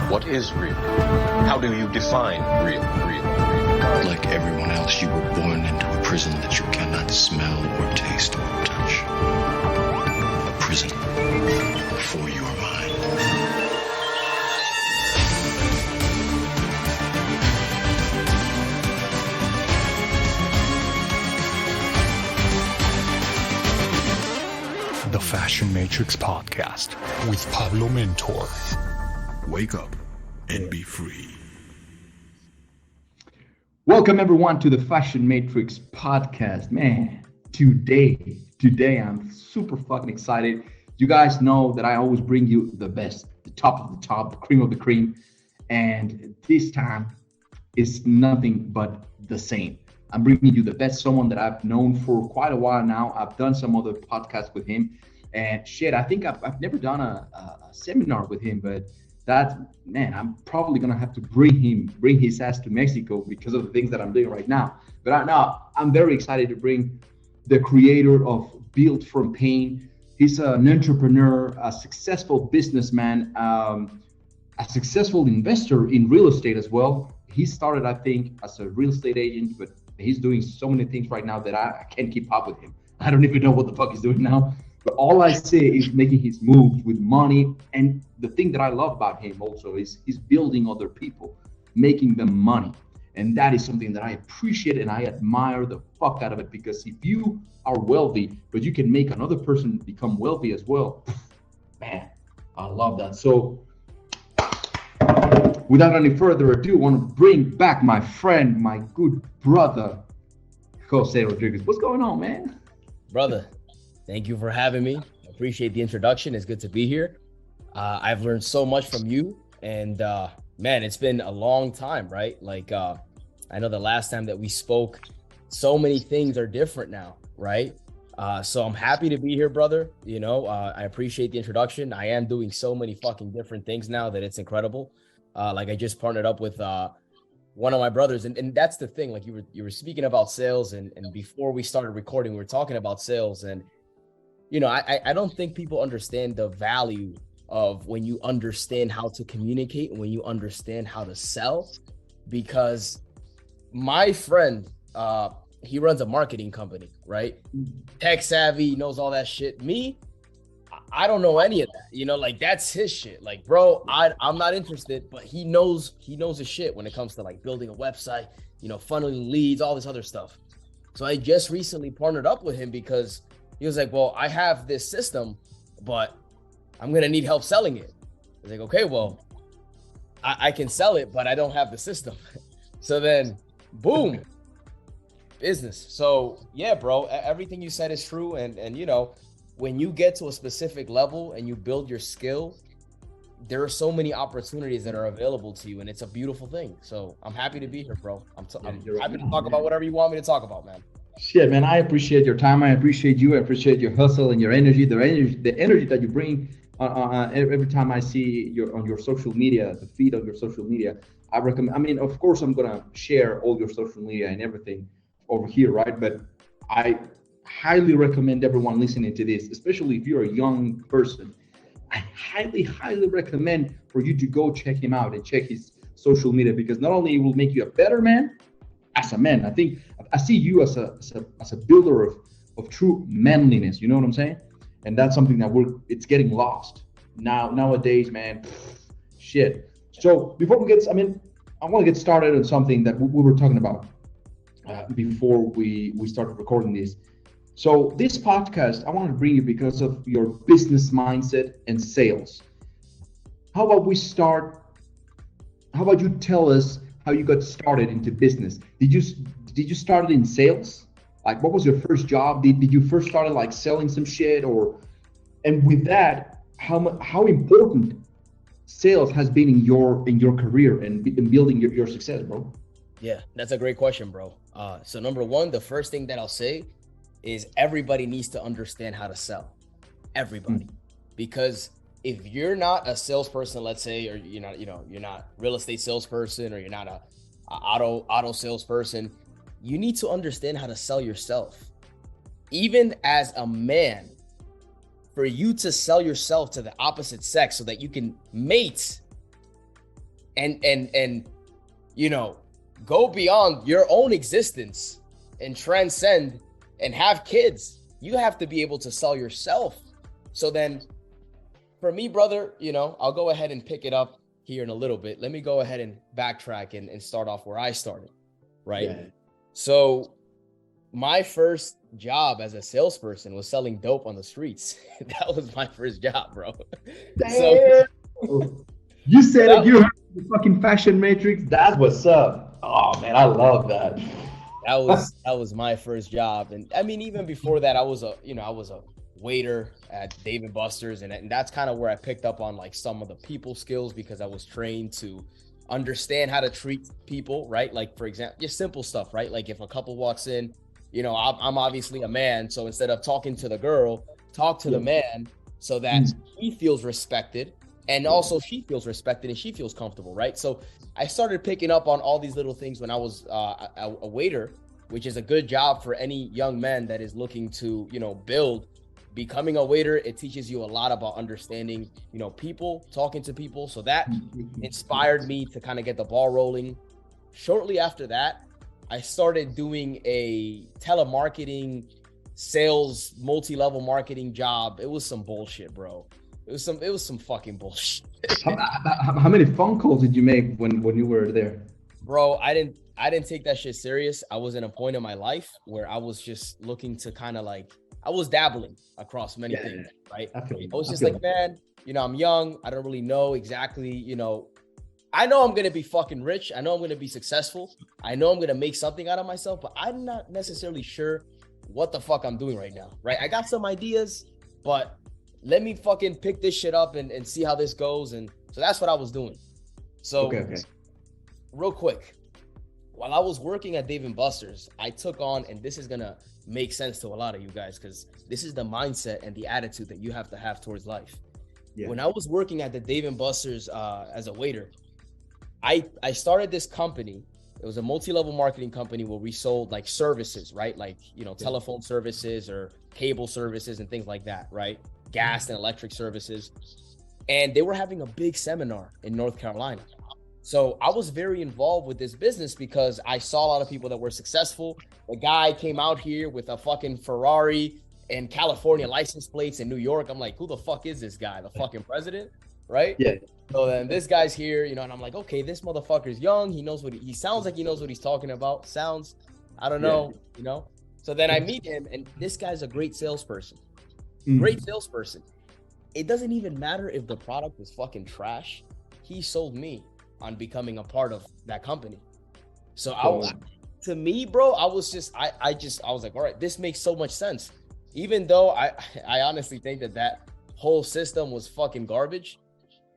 What is real? How do you define real? Like everyone else, you were born into a prison that you cannot smell or taste or touch. A prison for your mind. The Fashion Matrix Podcast with Pablo Mentor. Wake up and be free. Welcome everyone to the Fashion Matrix Podcast. Man, today I'm super fucking excited. You guys know that I always bring you the best, the top of the top, the cream of the cream. And this time is nothing but the same. I'm bringing you the best, someone that I've known for quite a while now. I've done some other podcasts with him, and I think I've never done a seminar with him, but I'm probably gonna have to bring his ass to Mexico because of the things that I'm doing right now. But I'm very excited to bring the creator of Built from Pain. He's an entrepreneur, a successful businessman, a successful investor in real estate as well. He started, I think, as a real estate agent, but he's doing so many things right now that I can't keep up with him. I don't even know what the fuck he's doing now. But all I say is making his moves with money. And the thing that I love about him also is he's building other people, making them money. And that is something that I appreciate and I admire the fuck out of it, because if you are wealthy, but you can make another person become wealthy as well, man, I love that. So without any further ado, I want to bring back my friend, my good brother, Jose Rodriguez. What's going on, man? Brother, thank you for having me. I appreciate the introduction. It's good to be here. I've learned so much from you, and man, it's been a long time, right? Like, I know the last time that we spoke, so many things are different now, right? So I'm happy to be here, brother. You know, I appreciate the introduction. I am doing so many fucking different things now that it's incredible. Like I just partnered up with one of my brothers, and that's the thing. Like you were speaking about sales, and before we started recording, we were talking about sales, and you know, I don't think people understand the value of when you understand how to communicate and when you understand how to sell. Because my friend, he runs a marketing company, right? Tech savvy, knows all that shit. Me, I don't know any of that, you know, like that's his shit. Like, bro, I'm not interested, but he knows his shit when it comes to like building a website, you know, funneling leads, all this other stuff. So I just recently partnered up with him because he was like, well, I have this system, but I'm going to need help selling it. I was like, okay, well, I can sell it, but I don't have the system. So then boom, business. So yeah, bro, everything you said is true. And you know, when you get to a specific level and you build your skill, there are so many opportunities that are available to you, and it's a beautiful thing. So I'm happy to be here, bro. I'm happy to talk about whatever you want me to talk about, man. Shit, man, I appreciate your time. I appreciate you. I appreciate your hustle and your energy, the energy that you bring every time I see on your social media, the feed of your social media. I recommend, I mean, of course, I'm going to share all your social media and everything over here, right? But I highly recommend everyone listening to this, especially if you're a young person. I highly recommend for you to go check him out and check his social media, because not only it will make you a better man, as a man, I think I see you as a builder of true manliness. You know what I'm saying? And that's something that it's getting lost nowadays, man. Shit. So before we get, I want to get started on something that we were talking about before we started recording this. So this podcast, I want to bring you because of your business mindset and sales. How about you tell us how you got started into business? Did you start in sales? Like, what was your first job? Did you first started like selling some shit, and with that, how important sales has been in your career and in building your success, bro? Yeah, that's a great question, bro. So number one, the first thing that I'll say is everybody needs to understand how to sell. Everybody. Because if you're not a salesperson, let's say, or you're not real estate salesperson, or you're not a auto salesperson, you need to understand how to sell yourself. Even as a man, for you to sell yourself to the opposite sex so that you can mate and you know, go beyond your own existence and transcend and have kids. You have to be able to sell yourself. So then for me, brother, you know, I'll go ahead and pick it up here in a little bit. Let me go ahead and backtrack and start off where I started, right? Yeah. So my first job as a salesperson was selling dope on the streets. That was my first job, bro. So you said it, you heard the fucking fashion matrix. That's what's up. Oh man, I love that. That was my first job. And I mean, even before that, I was a waiter at Dave & Buster's, and that's kind of where I picked up on like some of the people skills, because I was trained to understand how to treat people, right? Like, for example, just simple stuff, right? Like if a couple walks in, you know, I'm obviously a man, so instead of talking to the girl, talk to the man so that he feels respected, and also she feels respected and she feels comfortable, right? So I started picking up on all these little things when I was a waiter, which is a good job for any young man that is looking to, you know, build. Becoming a waiter, it teaches you a lot about understanding, you know, people, talking to people. So that inspired me to kind of get the ball rolling. Shortly after that, I started doing a telemarketing, sales, multi-level marketing job. It was some bullshit, bro. It was some fucking bullshit. How many phone calls did you make when you were there? Bro, I didn't take that shit serious. I was in a point in my life where I was just looking to kind of like, I was dabbling across many things, right? I was just like, man, you know, I'm young. I don't really know exactly, you know, I know I'm going to be fucking rich. I know I'm going to be successful. I know I'm going to make something out of myself, but I'm not necessarily sure what the fuck I'm doing right now, right? I got some ideas, but let me fucking pick this shit up and see how this goes. And so that's what I was doing. So real quick, while I was working at Dave & Buster's, I took on, and this is going to make sense to a lot of you guys, because this is the mindset and the attitude that you have to have towards life. Yeah. When I was working at the Dave & Buster's as a waiter, I started this company. It was a multi-level marketing company where we sold like services, right? Like, you know, telephone services or cable services and things like that, right? Gas and electric services. And they were having a big seminar in North Carolina. So I was very involved with this business because I saw a lot of people that were successful. The guy came out here with a fucking Ferrari and California license plates in New York. I'm like, who the fuck is this guy? The fucking president, right? Yeah. So then this guy's here, you know, and I'm like, okay, this motherfucker's young. He knows he sounds like he knows what he's talking about. I don't know, you know? So then I meet him, and this guy's a great salesperson. Great salesperson. It doesn't even matter if the product is fucking trash. He sold me on becoming a part of that company. So to me, bro, I was like, all right, this makes so much sense. Even though I honestly think that whole system was fucking garbage.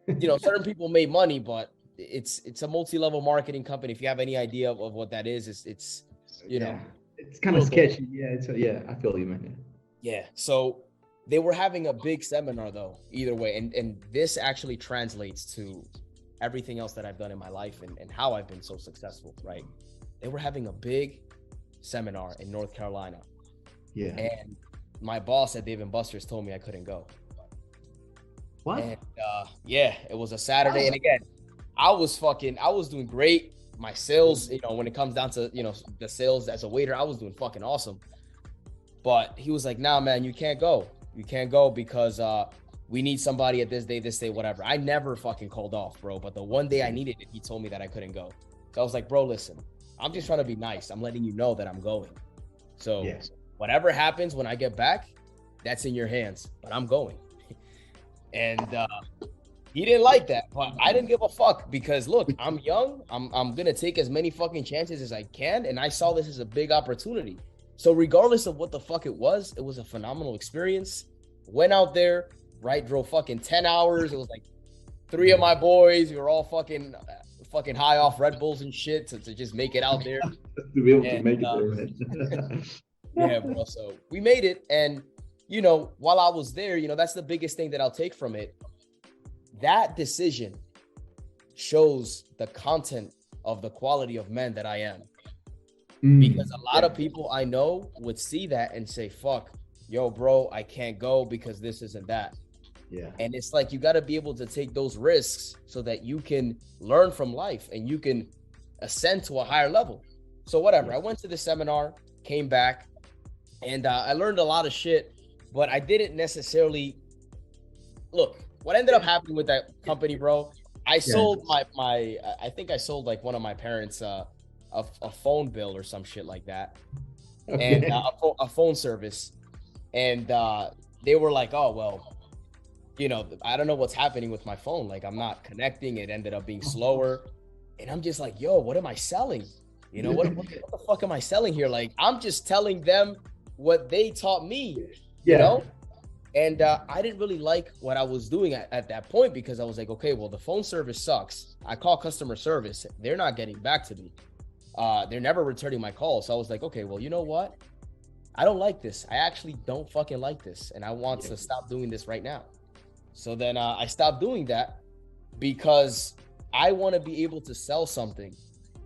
You know, certain people made money, but it's a multi-level marketing company. If you have any idea of what that is, it's you know, it's kind of sketchy. I feel you, man. Yeah. So they were having a big seminar though, either way. And this actually translates to everything else that I've done in my life and how I've been so successful, right? They were having a big seminar in North Carolina. Yeah. And my boss at Dave & Buster's told me I couldn't go. What? And it was a Saturday. And again, I was doing great. My sales, you know, when it comes down to, you know, the sales as a waiter, I was doing fucking awesome. But he was like, nah, man, you can't go. You can't go because we need somebody at this day, whatever. I never fucking called off, bro. But the one day I needed it, he told me that I couldn't go. So I was like, bro, listen, I'm just trying to be nice. I'm letting you know that I'm going. So whatever happens when I get back, that's in your hands, but I'm going. And he didn't like that, but I didn't give a fuck because look, I'm young. I'm going to take as many fucking chances as I can. And I saw this as a big opportunity. So regardless of what the fuck it was a phenomenal experience. Went out there, right? Drove fucking 10 hours. It was like 3 of my boys. We were all fucking high off Red Bulls and shit to just make it out there. To be able to make it there. Yeah, bro. So we made it. And, you know, while I was there, you know, that's the biggest thing that I'll take from it. That decision shows the content of the quality of men that I am. Because a lot of people I know would see that and say, fuck, yo, bro, I can't go because this isn't that. Yeah. And it's like, you got to be able to take those risks so that you can learn from life and you can ascend to a higher level. So whatever, I went to the seminar, came back, and I learned a lot of shit, but I didn't necessarily look. What ended up happening with that company, bro, I sold my I think I sold like one of my parents a phone bill or some shit like that. Okay. And a phone service. And they were like, oh, well, you know, I don't know what's happening with my phone. Like, I'm not connecting. It ended up being slower. And I'm just like, yo, what am I selling? You know, what the fuck am I selling here? Like, I'm just telling them what they taught me, you know? And I didn't really like what I was doing at that point, because I was like, okay, well, the phone service sucks. I call customer service. They're not getting back to me. They're never returning my calls. So I was like, okay, well, you know what? I don't like this. I actually don't fucking like this. And I want to stop doing this right now. So then I stopped doing that because I want to be able to sell something,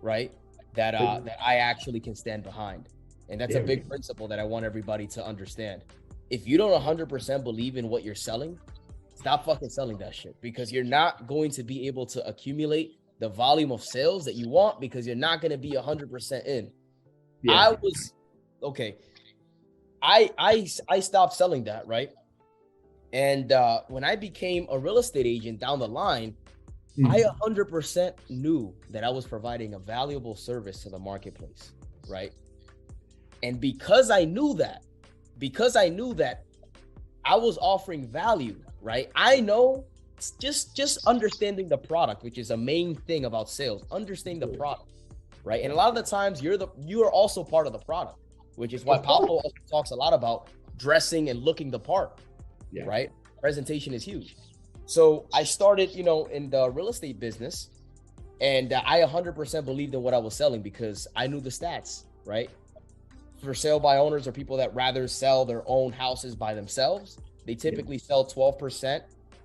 right? That I actually can stand behind. And that's a big principle that I want everybody to understand. If you don't 100% believe in what you're selling, stop fucking selling that shit, because you're not going to be able to accumulate the volume of sales that you want, because you're not going to be 100% in. I was, okay. I stopped selling that, right? And when I became a real estate agent down the line, I 100% knew that I was providing a valuable service to the marketplace, right? And because I knew that I was offering value, right? I know just understanding the product, which is a main thing about sales, understanding the product, right? And a lot of the times you are also part of the product, which is why Pablo also talks a lot about dressing and looking the part, right? Presentation is huge. So I started, you know, in the real estate business, and I 100% believed in what I was selling because I knew the stats, right? For sale by owners or people that rather sell their own houses by themselves, they typically sell 12%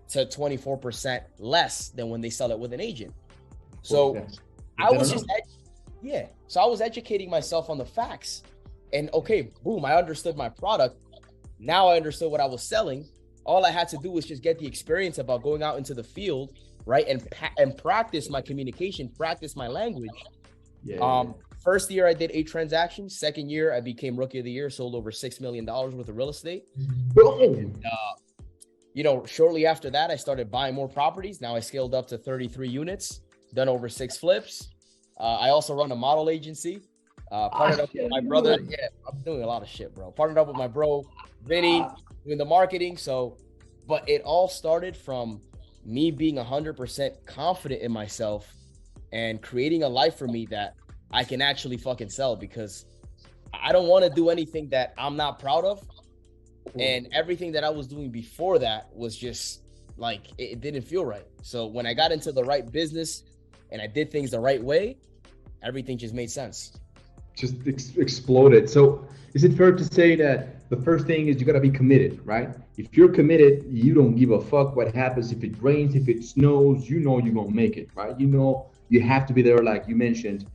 to 24% less than when they sell it with an agent. So I was so I was educating myself on the facts, and okay, boom, I understood my product. Now I understood what I was selling. All I had to do was just get the experience about going out into the field, right? And practice my communication, practice my language. First year I did 8 transactions. Second year I became rookie of the year, sold over $6 million worth of real estate. And, you know, shortly after that, I started buying more properties. Now I scaled up to 33 units, done over 6 flips. I also run a model agency. Partnered up with my brother. Yeah, I'm doing a lot of shit, bro. Partnered up with my bro, Vinny, doing the marketing. So, but it all started from me being 100% confident in myself and creating a life for me that I can actually fucking sell, because I don't want to do anything that I'm not proud of. And everything that I was doing before that was just like, it didn't feel right. So when I got into the right business and I did things the right way, everything just made sense. Just exploded. So is it fair to say that the first thing is you got to be committed, right? If you're committed, you don't give a fuck what happens. If it rains, if it snows, you know you're going to make it, right? You know you have to be there. Like you mentioned,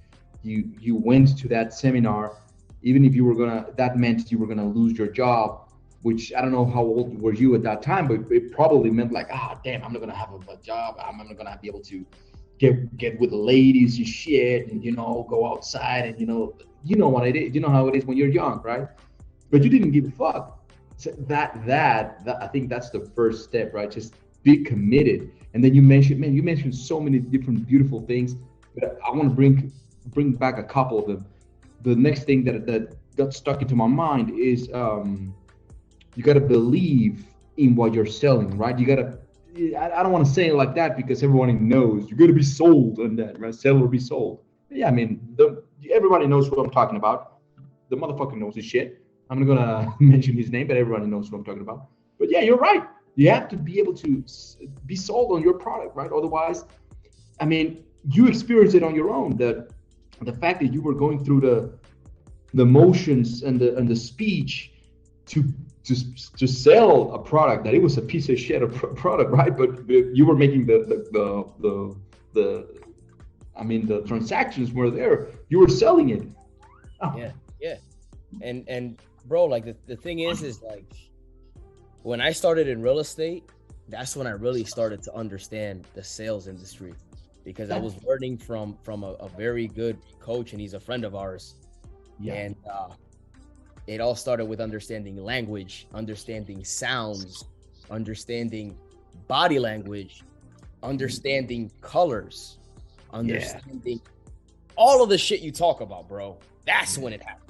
you went to that seminar, even if you were that meant you were gonna lose your job, which I don't know how old were you at that time, but it probably meant like, damn, I'm not gonna have a job. I'm not gonna be able to get with the ladies and shit, and, you know, go outside, and you know what it is. You know how it is when you're young, right? But you didn't give a fuck. So that I think that's the first step, right? Just be committed. And then you mentioned so many different beautiful things, but I want to bring back a couple of them. The next thing that got stuck into my mind is you got to believe in what you're selling, right? You got to, I don't want to say it like that because everyone knows you got to be sold on that, right? Sell or be sold. Yeah, I mean, everybody knows what I'm talking about. The motherfucker knows his shit. I'm not gonna mention his name, but everybody knows what I'm talking about. But yeah, you're right. You have to be able to be sold on your product, right? Otherwise, I mean, you experience it on your own. The fact that you were going through the motions and the speech to sell a product, that it was a piece of shit of product, right? But you were making the transactions were there. You were selling it. Oh. Yeah. And bro, like the thing is like when I started in real estate, that's when I really started to understand the sales industry, because I was learning from a very good coach, and he's a friend of ours. Yeah. And it all started with understanding language, understanding sounds, understanding body language, understanding colors, understanding all of the shit you talk about, bro. That's when it happened.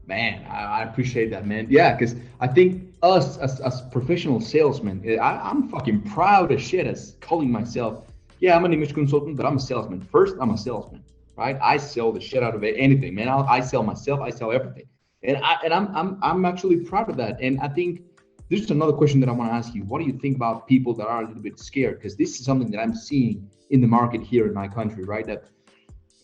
Man, I appreciate that, man. Yeah, because I think us as professional salesmen, I'm fucking proud as shit as calling myself, yeah, I'm an image consultant, but I'm a salesman. First, I'm a salesman, right? I sell the shit out of anything, man. I sell myself, I sell everything. And I'm actually proud of that. And I think this is another question that I want to ask you. What do you think about people that are a little bit scared? Because this is something that I'm seeing in the market here in my country, right? That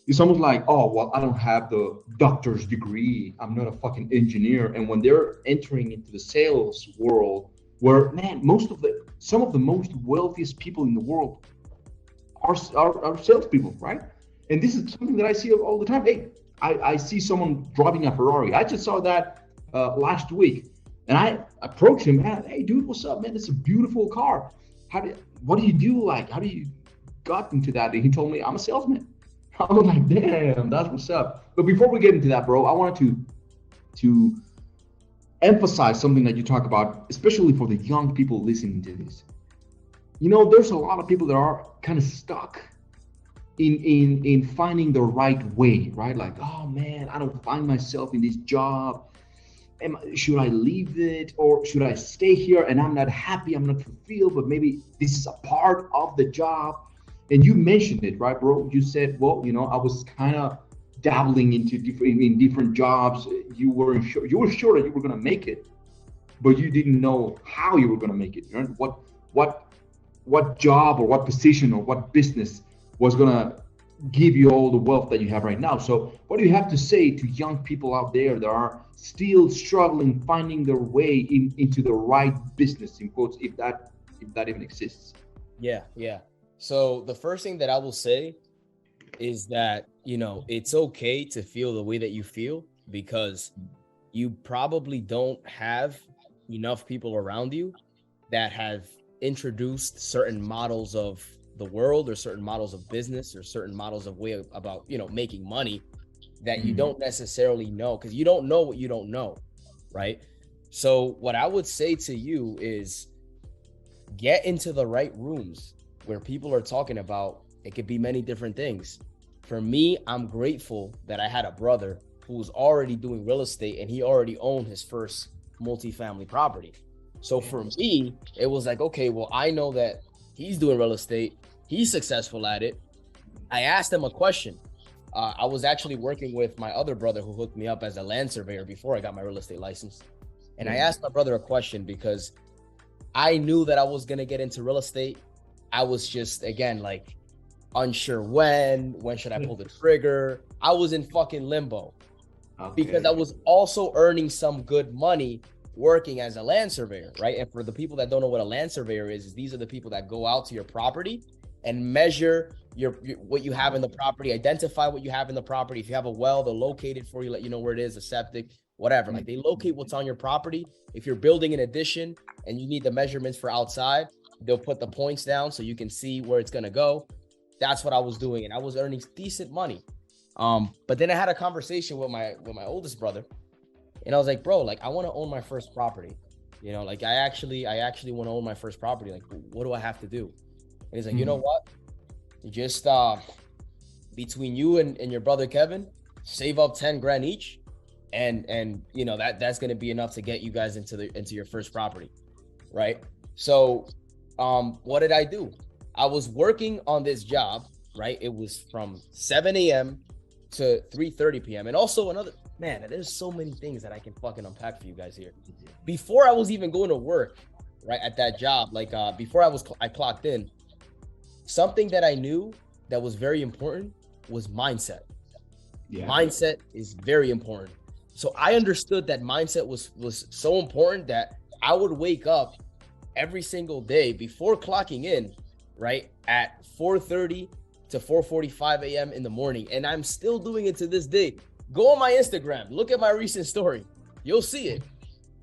it's almost like, oh, well, I don't have the doctor's degree. I'm not a fucking engineer. And when they're entering into the sales world, where, man, some of the most wealthiest people in the world are salespeople, right? And this is something that I see all the time. Hey, I see someone driving a Ferrari. I just saw that last week. And I approached him, man, hey, dude, what's up, man? It's a beautiful car. What do you do? Like, how do you got into that? And he told me, I'm a salesman. I was like, damn, that's what's up. But before we get into that, bro, I wanted to emphasize something that you talk about, especially for the young people listening to this. You know, there's a lot of people that are kind of stuck in finding the right way, right? Like, oh man, I don't find myself in this job. Should I leave it, or should I stay here? And I'm not happy, I'm not fulfilled, but maybe this is a part of the job. And you mentioned it, right, bro? You said, well, you know, I was kind of dabbling into different jobs. You were sure that you were going to make it, but you didn't know how you were going to make it. You know? What job or what position or what business was going to give you all the wealth that you have right now. So what do you have to say to young people out there that are still struggling, finding their way into the right business, in quotes, if that even exists? Yeah. So the first thing that I will say is that, you know, it's okay to feel the way that you feel, because you probably don't have enough people around you that have introduced certain models of the world, or certain models of business, or certain models of way about, you know, making money that you don't necessarily know, because you don't know what you don't know, right? So what I would say to you is get into the right rooms where people are talking about, it could be many different things. For me, I'm grateful that I had a brother who was already doing real estate, and he already owned his first multifamily property. So for me, it was like, okay, well, I know that he's doing real estate, he's successful at it. I asked him a question. I was actually working with my other brother who hooked me up as a land surveyor before I got my real estate license. And I asked my brother a question because I knew that I was going to get into real estate. I was just, again, like unsure when should I pull the trigger? I was in fucking limbo because I was also earning some good money working as a land surveyor, right? And for the people that don't know what a land surveyor is these are the people that go out to your property and measure your what you have in the property, identify what you have in the property. If you have a well, they'll locate it for you, let you know where it is, a septic, whatever. Like, they locate what's on your property. If you're building an addition and you need the measurements for outside, they'll put the points down so you can see where it's gonna go. That's what I was doing, and I was earning decent money. But then I had a conversation with my oldest brother, and I was like, bro, like, I want to own my first property. You know, like I actually want to own my first property. Like, what do I have to do? And he's like, you know what? You just between you and your brother Kevin, save up 10 grand each, and you know that's gonna be enough to get you guys into your first property, right? So what did I do? I was working on this job, right? It was from 7 a.m. to 3:30 p.m. And also another, man, there's so many things that I can fucking unpack for you guys here. Before I was even going to work, right, at that job, like before I clocked in, something that I knew that was very important was mindset. Yeah. Mindset is very important. So I understood that mindset was so important that I would wake up every single day before clocking in, right, at 4:30 to 4:45 a.m. in the morning. And I'm still doing it to this day. Go on my Instagram, look at my recent story. You'll see it.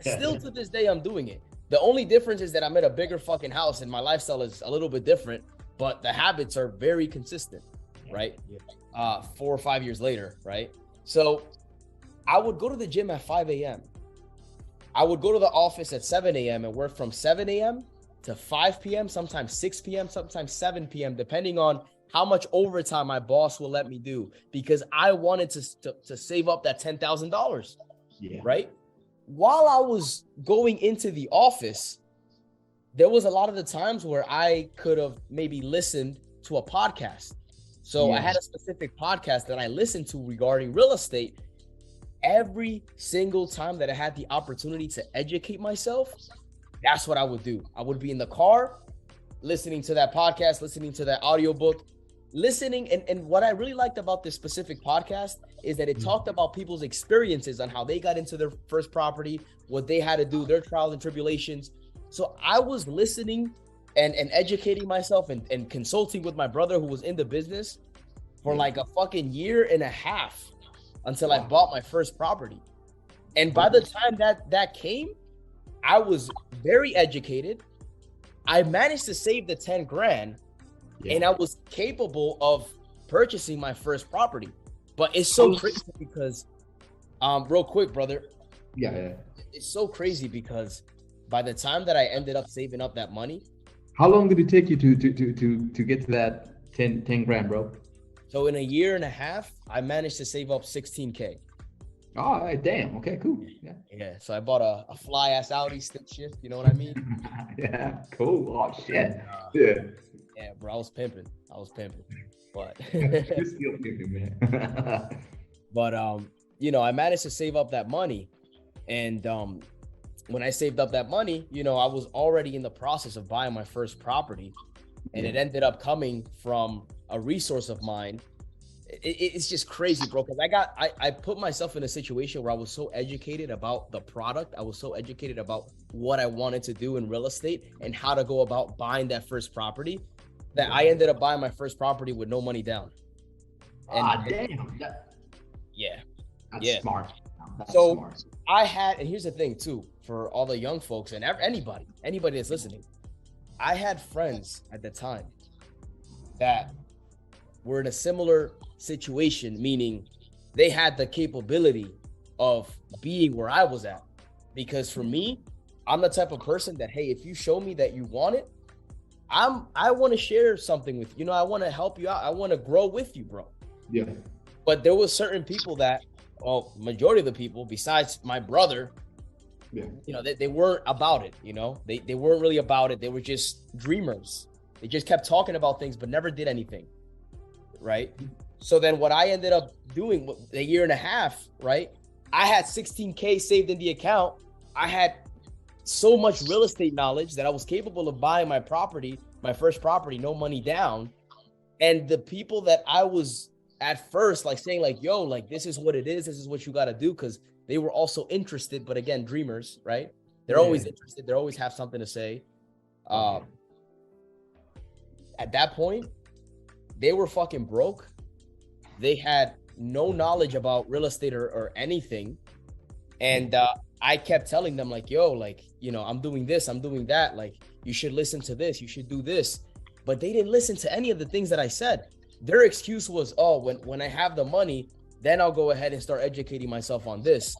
Still to this day, I'm doing it. The only difference is that I'm in a bigger fucking house and my lifestyle is a little bit different, but the habits are very consistent, right? 4 or 5 years later, right? So I would go to the gym at 5 a.m. I would go to the office at 7 a.m. and work from 7 a.m. to 5 p.m., sometimes 6 p.m., sometimes 7 p.m., depending on how much overtime my boss will let me do, because I wanted to save up that $10,000, right? While I was going into the office, there was a lot of the times where I could have maybe listened to a podcast. So I had a specific podcast that I listened to regarding real estate. Every single time that I had the opportunity to educate myself, that's what I would do. I would be in the car, listening to that podcast, listening to that audiobook, listening. And what I really liked about this specific podcast is that it talked about people's experiences on how they got into their first property, what they had to do, their trials and tribulations. So I was listening and educating myself and consulting with my brother who was in the business for like a fucking year and a half until I bought my first property. And by the time that came, I was very educated. I managed to save the 10 grand and I was capable of purchasing my first property. But it's so crazy because, real quick, brother. It's so crazy because by the time that I ended up saving up that money. How long did it take you to get to that 10 grand, bro? So in a year and a half, I managed to save up 16K. Oh, damn. Okay, cool. Yeah. So I bought a fly ass Audi stick shift. You know what I mean? Yeah. Cool. Oh shit. Yeah, bro. I was pimping. But you're still pimping, man. But I managed to save up that money, and when I saved up that money, I was already in the process of buying my first property, and it ended up coming from a resource of mine. It's just crazy, bro, because I put myself in a situation where I was so educated about the product. I was so educated about what I wanted to do in real estate and how to go about buying that first property that I ended up buying my first property with no money down. And, damn. That's smart. That's so smart. and here's the thing too, for all the young folks and anybody that's listening, I had friends at the time that were in a similar situation, meaning they had the capability of being where I was at. Because for me, I'm the type of person that, hey, if you show me that you want it, I want to share something with you. I want to help you out. I want to grow with you, bro. Yeah. But there was certain people that, majority of the people besides my brother, they weren't about it. They weren't really about it. They were just dreamers. They just kept talking about things, but never did anything. Right. So then what I ended up doing a year and a half, right? I had 16K saved in the account. I had so much real estate knowledge that I was capable of buying my first property, no money down. And the people that I was at first like saying like, yo, like this is what it is. This is what you got to do. Cause they were also interested, but again, dreamers, right? They're always interested. They always have something to say. At that point, they were fucking broke. They had no knowledge about real estate or anything. And I kept telling them like, yo, like, I'm doing this, I'm doing that. Like, you should listen to this, you should do this. But they didn't listen to any of the things that I said. Their excuse was, oh, when I have the money, then I'll go ahead and start educating myself on this.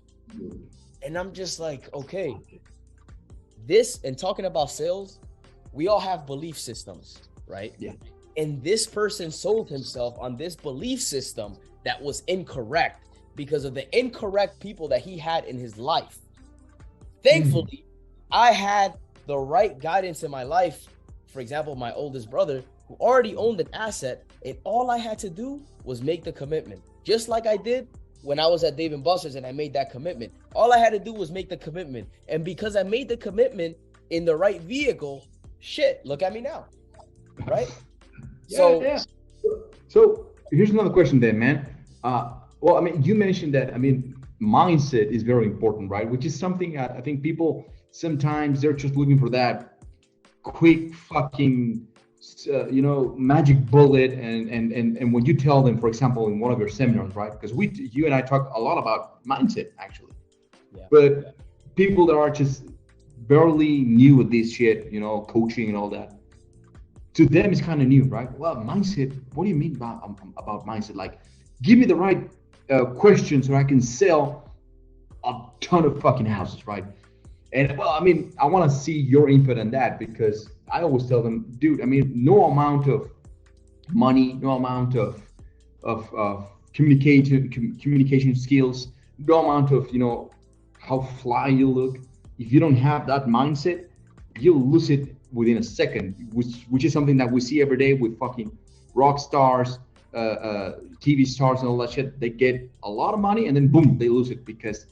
And I'm just like, okay, this, and talking about sales, we all have belief systems, right? Yeah. And this person sold himself on this belief system that was incorrect because of the incorrect people that he had in his life. Thankfully, I had the right guidance in my life. For example, my oldest brother, who already owned an asset, and all I had to do was make the commitment. Just like I did when I was at Dave & Buster's and I made that commitment. All I had to do was make the commitment. And because I made the commitment in the right vehicle, shit, look at me now, right? So here's another question then, man. Well, I mean, you mentioned that, mindset is very important, right? Which is something I think people, sometimes they're just looking for that quick fucking, magic bullet. And when you tell them, for example, in one of your seminars, right? Because you and I talk a lot about mindset actually, but people that are just barely new at this shit, you know, coaching and all that, to them it's kind of new, right? Well, mindset. What do you mean about mindset? Like, give me the right question so I can sell a ton of fucking houses, right? And well, I mean, I want to see your input on that, because I always tell them, dude, I mean, no amount of money, no amount of communication skills, no amount of, you know, how fly you look, if you don't have that mindset, you'll lose it within a second, which is something that we see every day with fucking rock stars, TV stars and all that shit. They get a lot of money and then boom, they lose it because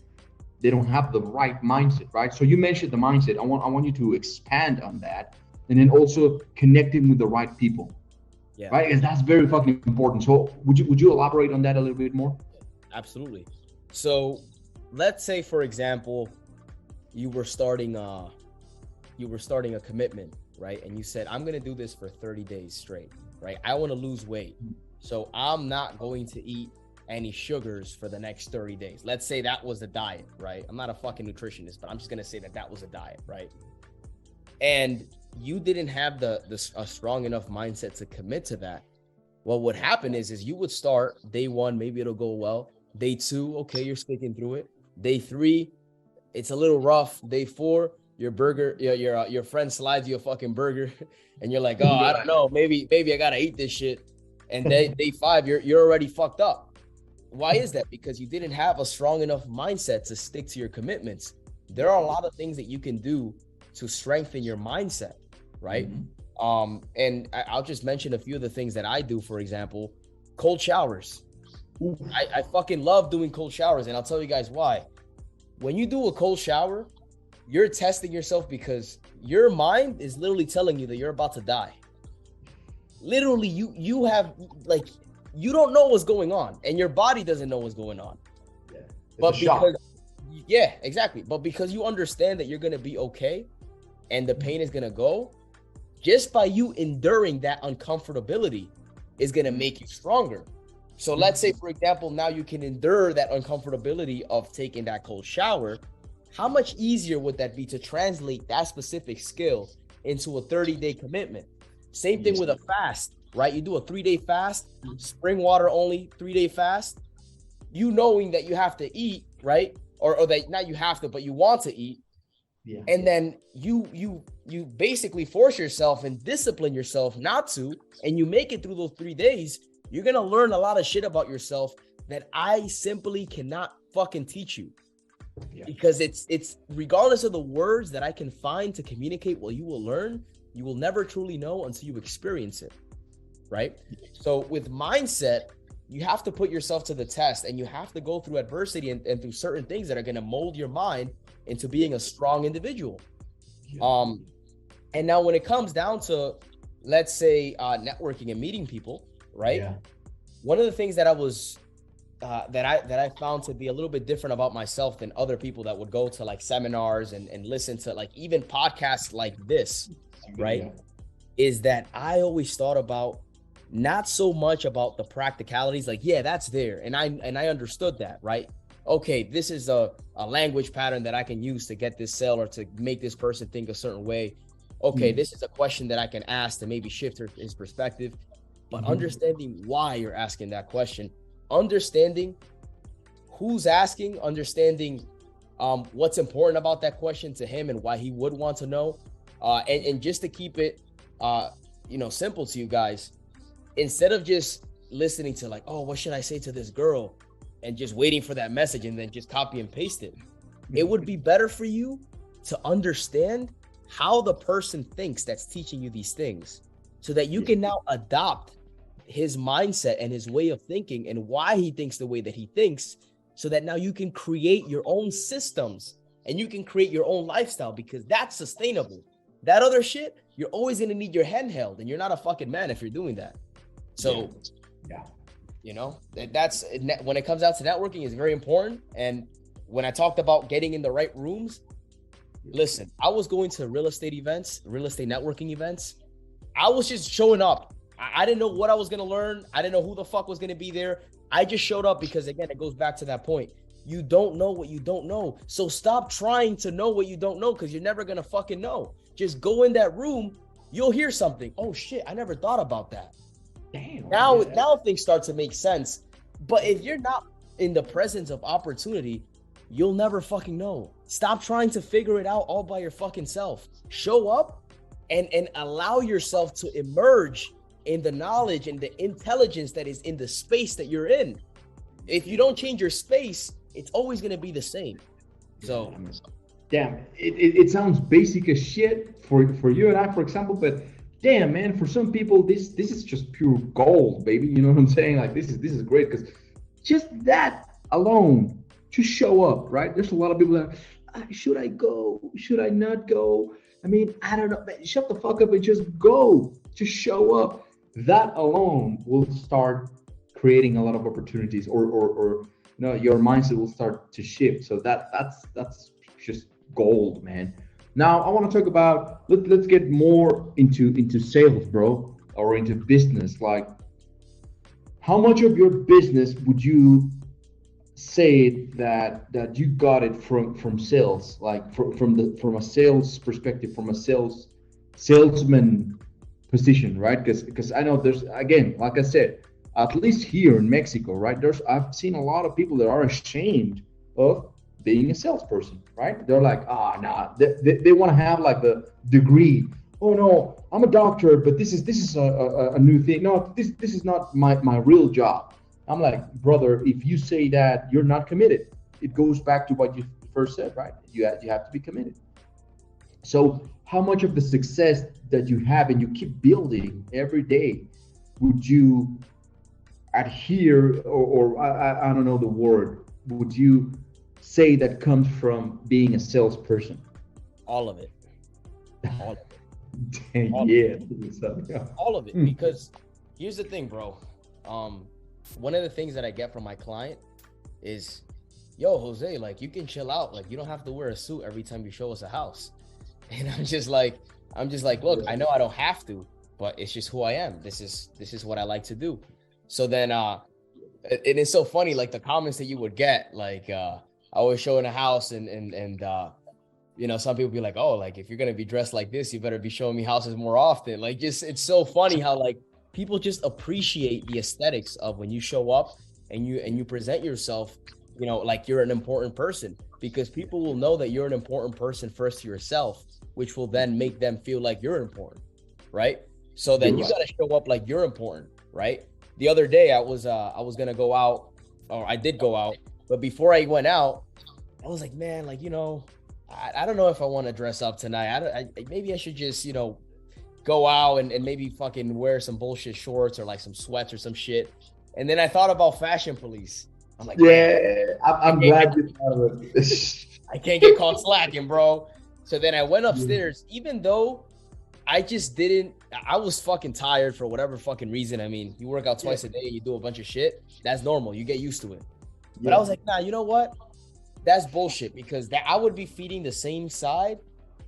they don't have the right mindset, right? So you mentioned the mindset. I want you to expand on that, and then also connecting with the right people, right? Because that's very fucking important. So would you elaborate on that a little bit more? Absolutely. So let's say, for example, you were starting a commitment, right? And you said, I'm going to do this for 30 days straight, right? I want to lose weight. So I'm not going to eat any sugars for the next 30 days. Let's say that was a diet, right? I'm not a fucking nutritionist, but I'm just going to say that was a diet, right? And you didn't have a strong enough mindset to commit to that. What would happen is you would start day 1, maybe it'll go well. Day 2, okay, you're sticking through it. Day 3, it's a little rough. Day 4, your friend slides you a fucking burger and you're like, oh, I don't know, maybe I gotta eat this shit. And day 5, you're already fucked up. Why is that? Because you didn't have a strong enough mindset to stick to your commitments. There are a lot of things that you can do to strengthen your mindset, right? Mm-hmm. And I'll just mention a few of the things that I do. For example, cold showers. I fucking love doing cold showers, and I'll tell you guys why. When you do a cold shower, you're testing yourself because your mind is literally telling you that you're about to die. Literally, you have, like, you don't know what's going on, and your body doesn't know what's going on. Yeah. But because, yeah, exactly. But because you understand that you're going to be okay and the pain is going to go, just by you enduring that uncomfortability is going to make you stronger. So let's say, for example, now you can endure that uncomfortability of taking that cold shower. How much easier would that be to translate that specific skill into a 30-day commitment? Same thing with a fast, right? You do a 3-day fast, spring water only, 3-day fast. You knowing that you have to eat, right? Or that not you have to, but you want to eat. Yeah. And then you basically force yourself and discipline yourself not to, and you make it through those 3 days. You're going to learn a lot of shit about yourself that I simply cannot fucking teach you. Yeah. Because it's regardless of the words that I can find to communicate what you will learn, you will never truly know until you experience it, right? So with mindset, you have to put yourself to the test, and you have to go through adversity and through certain things that are going to mold your mind into being a strong individual. Yeah. And now when it comes down to, let's say, networking and meeting people, right? Yeah. One of the things that I was that I found to be a little bit different about myself than other people that would go to like seminars and listen to like even podcasts like this, right? Yeah. Is that I always thought about not so much about the practicalities, like, yeah, that's there. And I understood that, right? Okay, this is a language pattern that I can use to get this sale or to make this person think a certain way. Okay, this is a question that I can ask to maybe shift his perspective. But understanding why you're asking that question, understanding who's asking, understanding what's important about that question to him and why he would want to know. And just to keep it, simple to you guys, instead of just listening to like, oh, what should I say to this girl? And just waiting for that message and then just copy and paste it. It would be better for you to understand how the person thinks that's teaching you these things so that you can now adopt his mindset and his way of thinking and why he thinks the way that he thinks, so that now you can create your own systems and you can create your own lifestyle, because that's sustainable. That other shit, you're always going to need your hand held, and you're not a fucking man if you're doing that. So, that's when it comes out to networking is very important. And when I talked about getting in the right rooms, listen, I was going to real estate networking events. I was just showing up. I didn't know what I was going to learn. I didn't know who the fuck was going to be there. I just showed up because, again, it goes back to that point. You don't know what you don't know. So stop trying to know what you don't know, because you're never going to fucking know. Just go in that room. You'll hear something. Oh shit, I never thought about that. Damn. Now things start to make sense. But if you're not in the presence of opportunity, you'll never fucking know. Stop trying to figure it out all by your fucking self. Show up and allow yourself to emerge in the knowledge and the intelligence that is in the space that you're in. If you don't change your space, it's always going to be the same. So damn, it sounds basic as shit for you and I, for example, but damn, man, for some people this is just pure gold, baby. You know what I'm saying? Like this is great, because just that alone, just show up, right? There's a lot of people that, should I go? Should I not go? I mean, I don't know. Man, shut the fuck up and just go. Just show up. That alone will start creating a lot of opportunities, or you know, your mindset will start to shift. So that's just gold, man. Now I want to talk about, let's get more into sales, bro, or into business. Like, how much of your business would you say that you got it from sales, like from a sales perspective, from a salesman position, right? Because I know there's, again, like I said, at least here in Mexico, right? I've seen a lot of people that are ashamed of being a salesperson, right? They're like, nah, they want to have like the degree. Oh no, I'm a doctor, but this is a new thing. No, this is not my real job. I'm like, brother, if you say that, you're not committed. It goes back to what you first said, right? You have to be committed. So how much of the success that you have and you keep building every day would you adhere, or I don't know the word, would you say that comes from being a salesperson? all of it. All of it. Dang, All of it. Because here's the thing, bro. One of the things that I get from my client is, yo, Jose, like, you can chill out. Like, you don't have to wear a suit every time you show us a house. And I'm just like, look, I know I don't have to, but it's just who I am. This is what I like to do. So then, and it's so funny, like the comments that you would get, like, I was showing a house and you know, some people be like, oh, like, if you're going to be dressed like this, you better be showing me houses more often. Like, just, it's so funny how like people just appreciate the aesthetics of when you show up and you present yourself, you know, like you're an important person, because people will know that you're an important person first to yourself, which will then make them feel like you're important. Right. So then you got to show up like you're important. Right. The other day I was going to go out, or I did go out, but before I went out, I was like, man, like, you know, I don't know if I want to dress up tonight. Maybe I should just, you know, go out and maybe fucking wear some bullshit shorts or like some sweats or some shit. And then I thought about Fashion Police. I'm like, yeah, I'm glad you thought of it. I can't get caught slacking, bro. So then I went upstairs, even though I was fucking tired for whatever fucking reason. I mean, you work out twice a day and you do a bunch of shit. That's normal. You get used to it. But I was like, nah, you know what? That's bullshit, because that I would be feeding the same side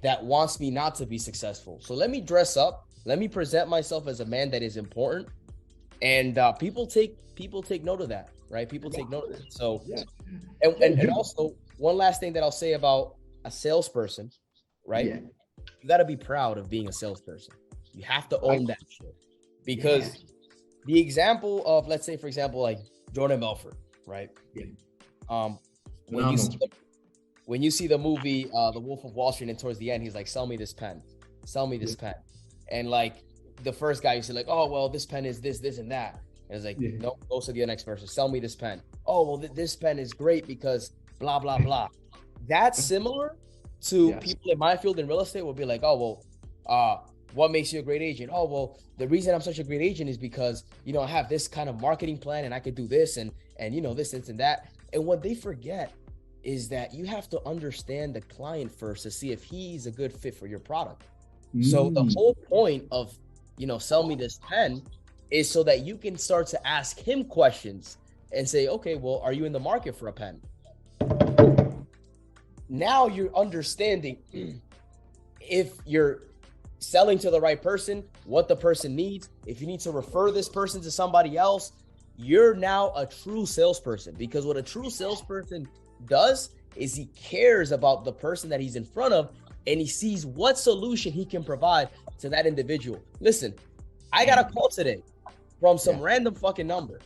that wants me not to be successful. So let me dress up. Let me present myself as a man that is important. And people take note of that, right? People take note of it. So, and also one last thing that I'll say about a salesperson, right? Yeah. You got to be proud of being a salesperson. You have to own that shit, because the example of, let's say, for example, like Jordan Belfort, right? Yeah. When you see the movie, The Wolf of Wall Street, and towards the end, he's like, sell me this pen. pen. And like the first guy, you say like, oh, well, this pen is this, and that. And it's like, no, goes to the next person. Sell me this pen. Oh, well, this pen is great because blah, blah, blah. That's similar to people in my field in real estate will be like, oh, well, what makes you a great agent? Oh, well, the reason I'm such a great agent is because, you know, I have this kind of marketing plan and I could do this and you know, this and that. And what they forget is that you have to understand the client first to see if he's a good fit for your product. So the whole point of, you know, sell me this pen is so that you can start to ask him questions and say, okay, well, are you in the market for a pen? Now you're understanding if you're selling to the right person, what the person needs. If you need to refer this person to somebody else, you're now a true salesperson, because what a true salesperson does is he cares about the person that he's in front of, and he sees what solution he can provide to that individual. Listen, I got a call today from some random fucking number.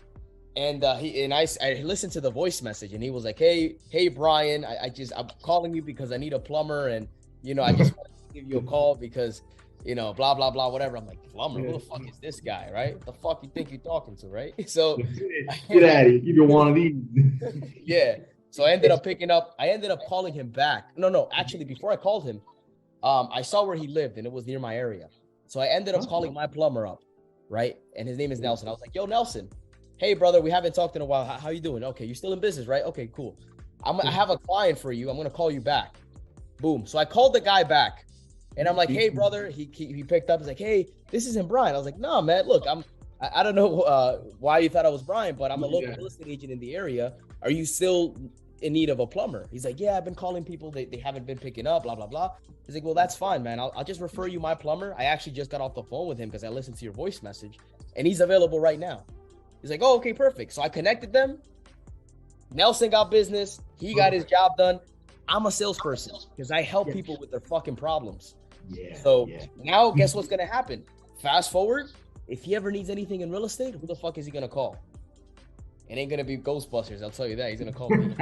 And I listened to the voice message, and he was like, hey Brian, I'm calling you because I need a plumber, and I just want to give you a call because blah blah blah whatever. I'm like, plumber? Who the fuck is this guy, right? What the fuck you think you're talking to, right? So get at it. You don't want to leave. Yeah. So I ended up calling him back. No, actually, before I called him, I saw where he lived, and it was near my area. So I ended up calling my plumber up, right? And his name is Nelson. I was like, yo, Nelson, hey, brother, we haven't talked in a while. How you doing? Okay, you're still in business, right? Okay, cool. I have a client for you. I'm going to call you back. Boom. So I called the guy back, and I'm like, hey, brother. He picked up. He's like, hey, this isn't Brian. I was like, no, man, look, I don't know why you thought I was Brian, but I'm a local real estate agent in the area. Are you still in need of a plumber? He's like, yeah, I've been calling people. They haven't been picking up, blah, blah, blah. He's like, well, that's fine, man. I'll just refer you my plumber. I actually just got off the phone with him because I listened to your voice message, and he's available right now. He's like, oh, okay, perfect. So I connected them. Nelson got business. He got his job done. I'm a salesperson because I help people with their fucking problems. Now guess what's going to happen? Fast forward. If he ever needs anything in real estate, who the fuck is he going to call? It ain't going to be Ghostbusters. I'll tell you that. He's going to call me.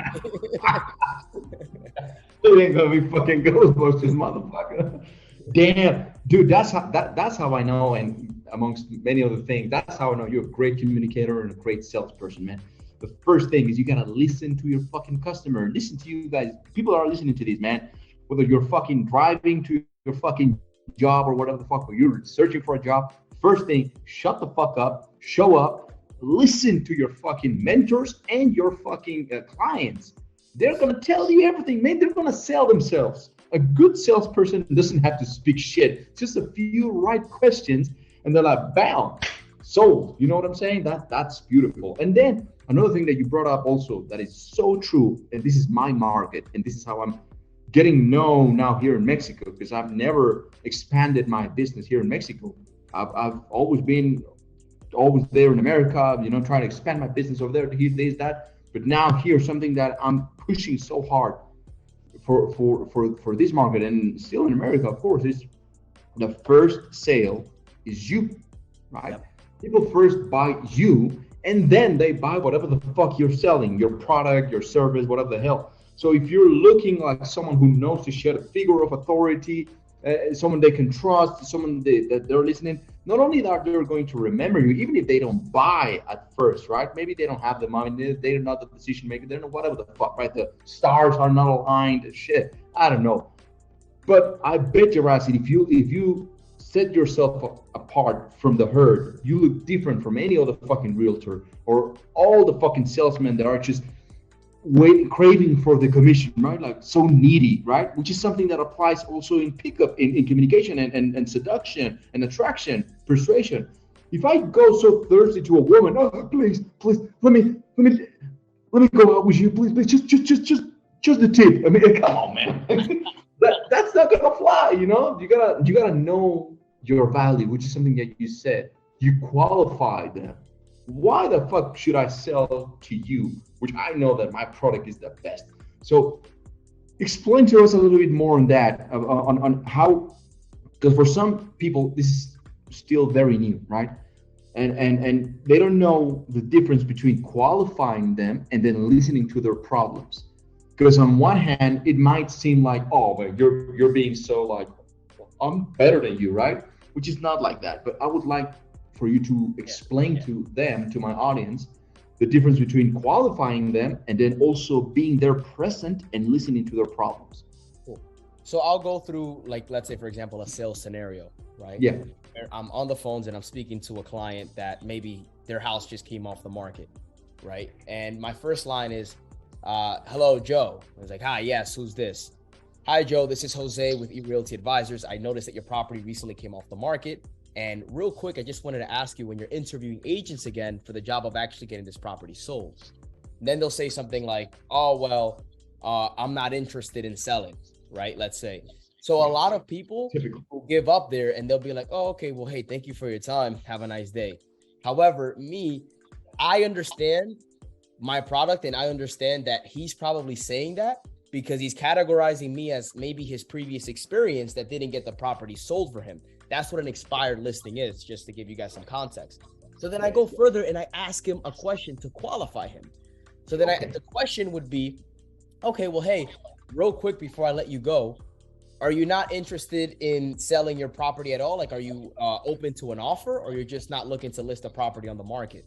It ain't going to be fucking Ghostbusters, motherfucker. Damn. Dude, that's how I know, and amongst many other things, that's how I know you're a great communicator and a great salesperson, man. The first thing is you got to listen to your fucking customer. Listen to you guys. People are listening to this, man. Whether you're fucking driving to your fucking job or whatever the fuck, or you're searching for a job, first thing, shut the fuck up, show up, listen to your fucking mentors and your fucking clients. They're going to tell you everything, man. They're going to sell themselves. A good salesperson doesn't have to speak shit. Just a few right questions, and they're like, bam, sold. You know what I'm saying? That's beautiful. And then another thing that you brought up also that is so true, and this is my market, and this is how I'm getting known now here in Mexico, because I've never expanded my business here in Mexico. I've always been there in America, trying to expand my business over there, here, this, that. But now here, something that I'm pushing so hard for this market, and still in America, of course, is the first sale is you, right? Yep. People first buy you, and then they buy whatever the fuck you're selling, your product, your service, whatever the hell. So if you're looking like someone who knows to share a figure of authority, someone they can trust, someone that they're listening, not only that they're going to remember you, even if they don't buy at first, right? Maybe they don't have the money, they're not the decision maker, they're not whatever the fuck, right? The stars are not aligned, shit, I don't know. But I bet you, Racid, if you set yourself apart from the herd, you look different from any other fucking realtor or all the fucking salesmen that are just craving for the commission, right? Like so needy, right? Which is something that applies also in pickup, in communication and seduction and attraction, persuasion. If I go so thirsty to a woman, oh please, let me go out with you, please, just the tip. I mean, come on, man. that's not gonna fly, You gotta know your value, which is something that you said. You qualify them. Why the fuck should I sell to you, which I know that my product is the best? So explain to us a little bit more on that, on how, because for some people, this is still very new, right? And they don't know the difference between qualifying them and then listening to their problems. Because on one hand, it might seem like, oh, man, you're being so like, I'm better than you, right? Which is not like that. But I would like for you to explain to them, to my audience, the difference between qualifying them and then also being there present and listening to their problems. Cool. So I'll go through, like, let's say, for example, a sales scenario, right? Yeah. I'm on the phones and I'm speaking to a client that maybe their house just came off the market, right? And my first line is, hello, Joe. I was like, hi, yes, who's this? Hi, Joe, this is Jose with eRealty Advisors. I noticed that your property recently came off the market. And real quick, I just wanted to ask you, when you're interviewing agents again for the job of actually getting this property sold, then they'll say something like, oh, well, I'm not interested in selling, right? Let's say. So a lot of people will give up there and they'll be like, oh, okay, well, hey, thank you for your time. Have a nice day. However, I understand my product, and I understand that he's probably saying that because he's categorizing me as maybe his previous experience that didn't get the property sold for him. That's what an expired listing is, just to give you guys some context. So then I go further and I ask him a question to qualify him. So then the question would be, okay, well, hey, real quick before I let you go, are you not interested in selling your property at all? Like, are you open to an offer, or you're just not looking to list a property on the market?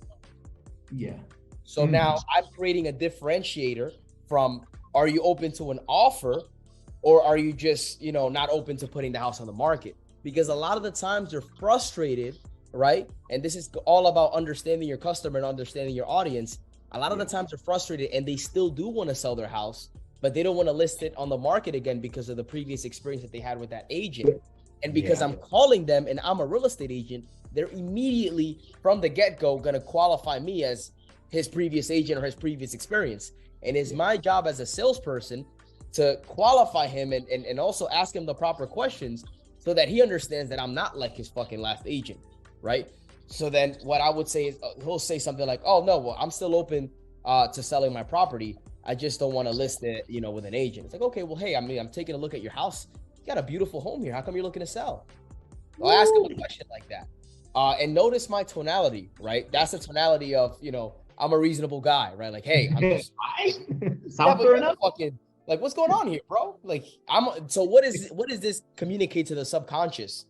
Yeah. So now I'm creating a differentiator from, are you open to an offer, or are you just, not open to putting the house on the market? Because a lot of the times they're frustrated, right? And this is all about understanding your customer and understanding your audience. A lot of the times they're frustrated and they still do want to sell their house, but they don't want to list it on the market again because of the previous experience that they had with that agent. And because I'm calling them and I'm a real estate agent, they're immediately from the get-go going to qualify me as his previous agent or his previous experience. And it's my job as a salesperson to qualify him and also ask him the proper questions so that he understands that I'm not like his fucking last agent, right? So then what I would say is he'll say something like, oh, no, well, I'm still open to selling my property. I just don't want to list it, with an agent. It's like, okay, well, hey, I'm taking a look at your house. You got a beautiful home here. How come you're looking to sell? I'll ask him a question like that. And notice my tonality, right? That's the tonality of, I'm a reasonable guy, right? Like, hey, I'm just fucking, like, what's going on here, bro? Like, so what does this communicate to the subconscious?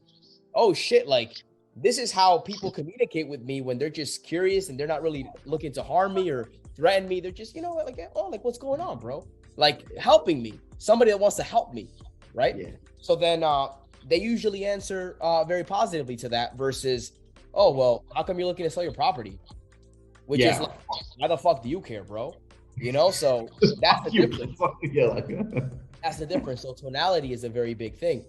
Oh shit, like, this is how people communicate with me when they're just curious and they're not really looking to harm me or threaten me. They're just, like, what's going on, bro? Like, helping me, somebody that wants to help me, right? Yeah. So then they usually answer very positively to that versus, oh, well, how come you're looking to sell your property? Which is like, why the fuck do you care, bro? So that's the difference. That's the difference. So tonality is a very big thing.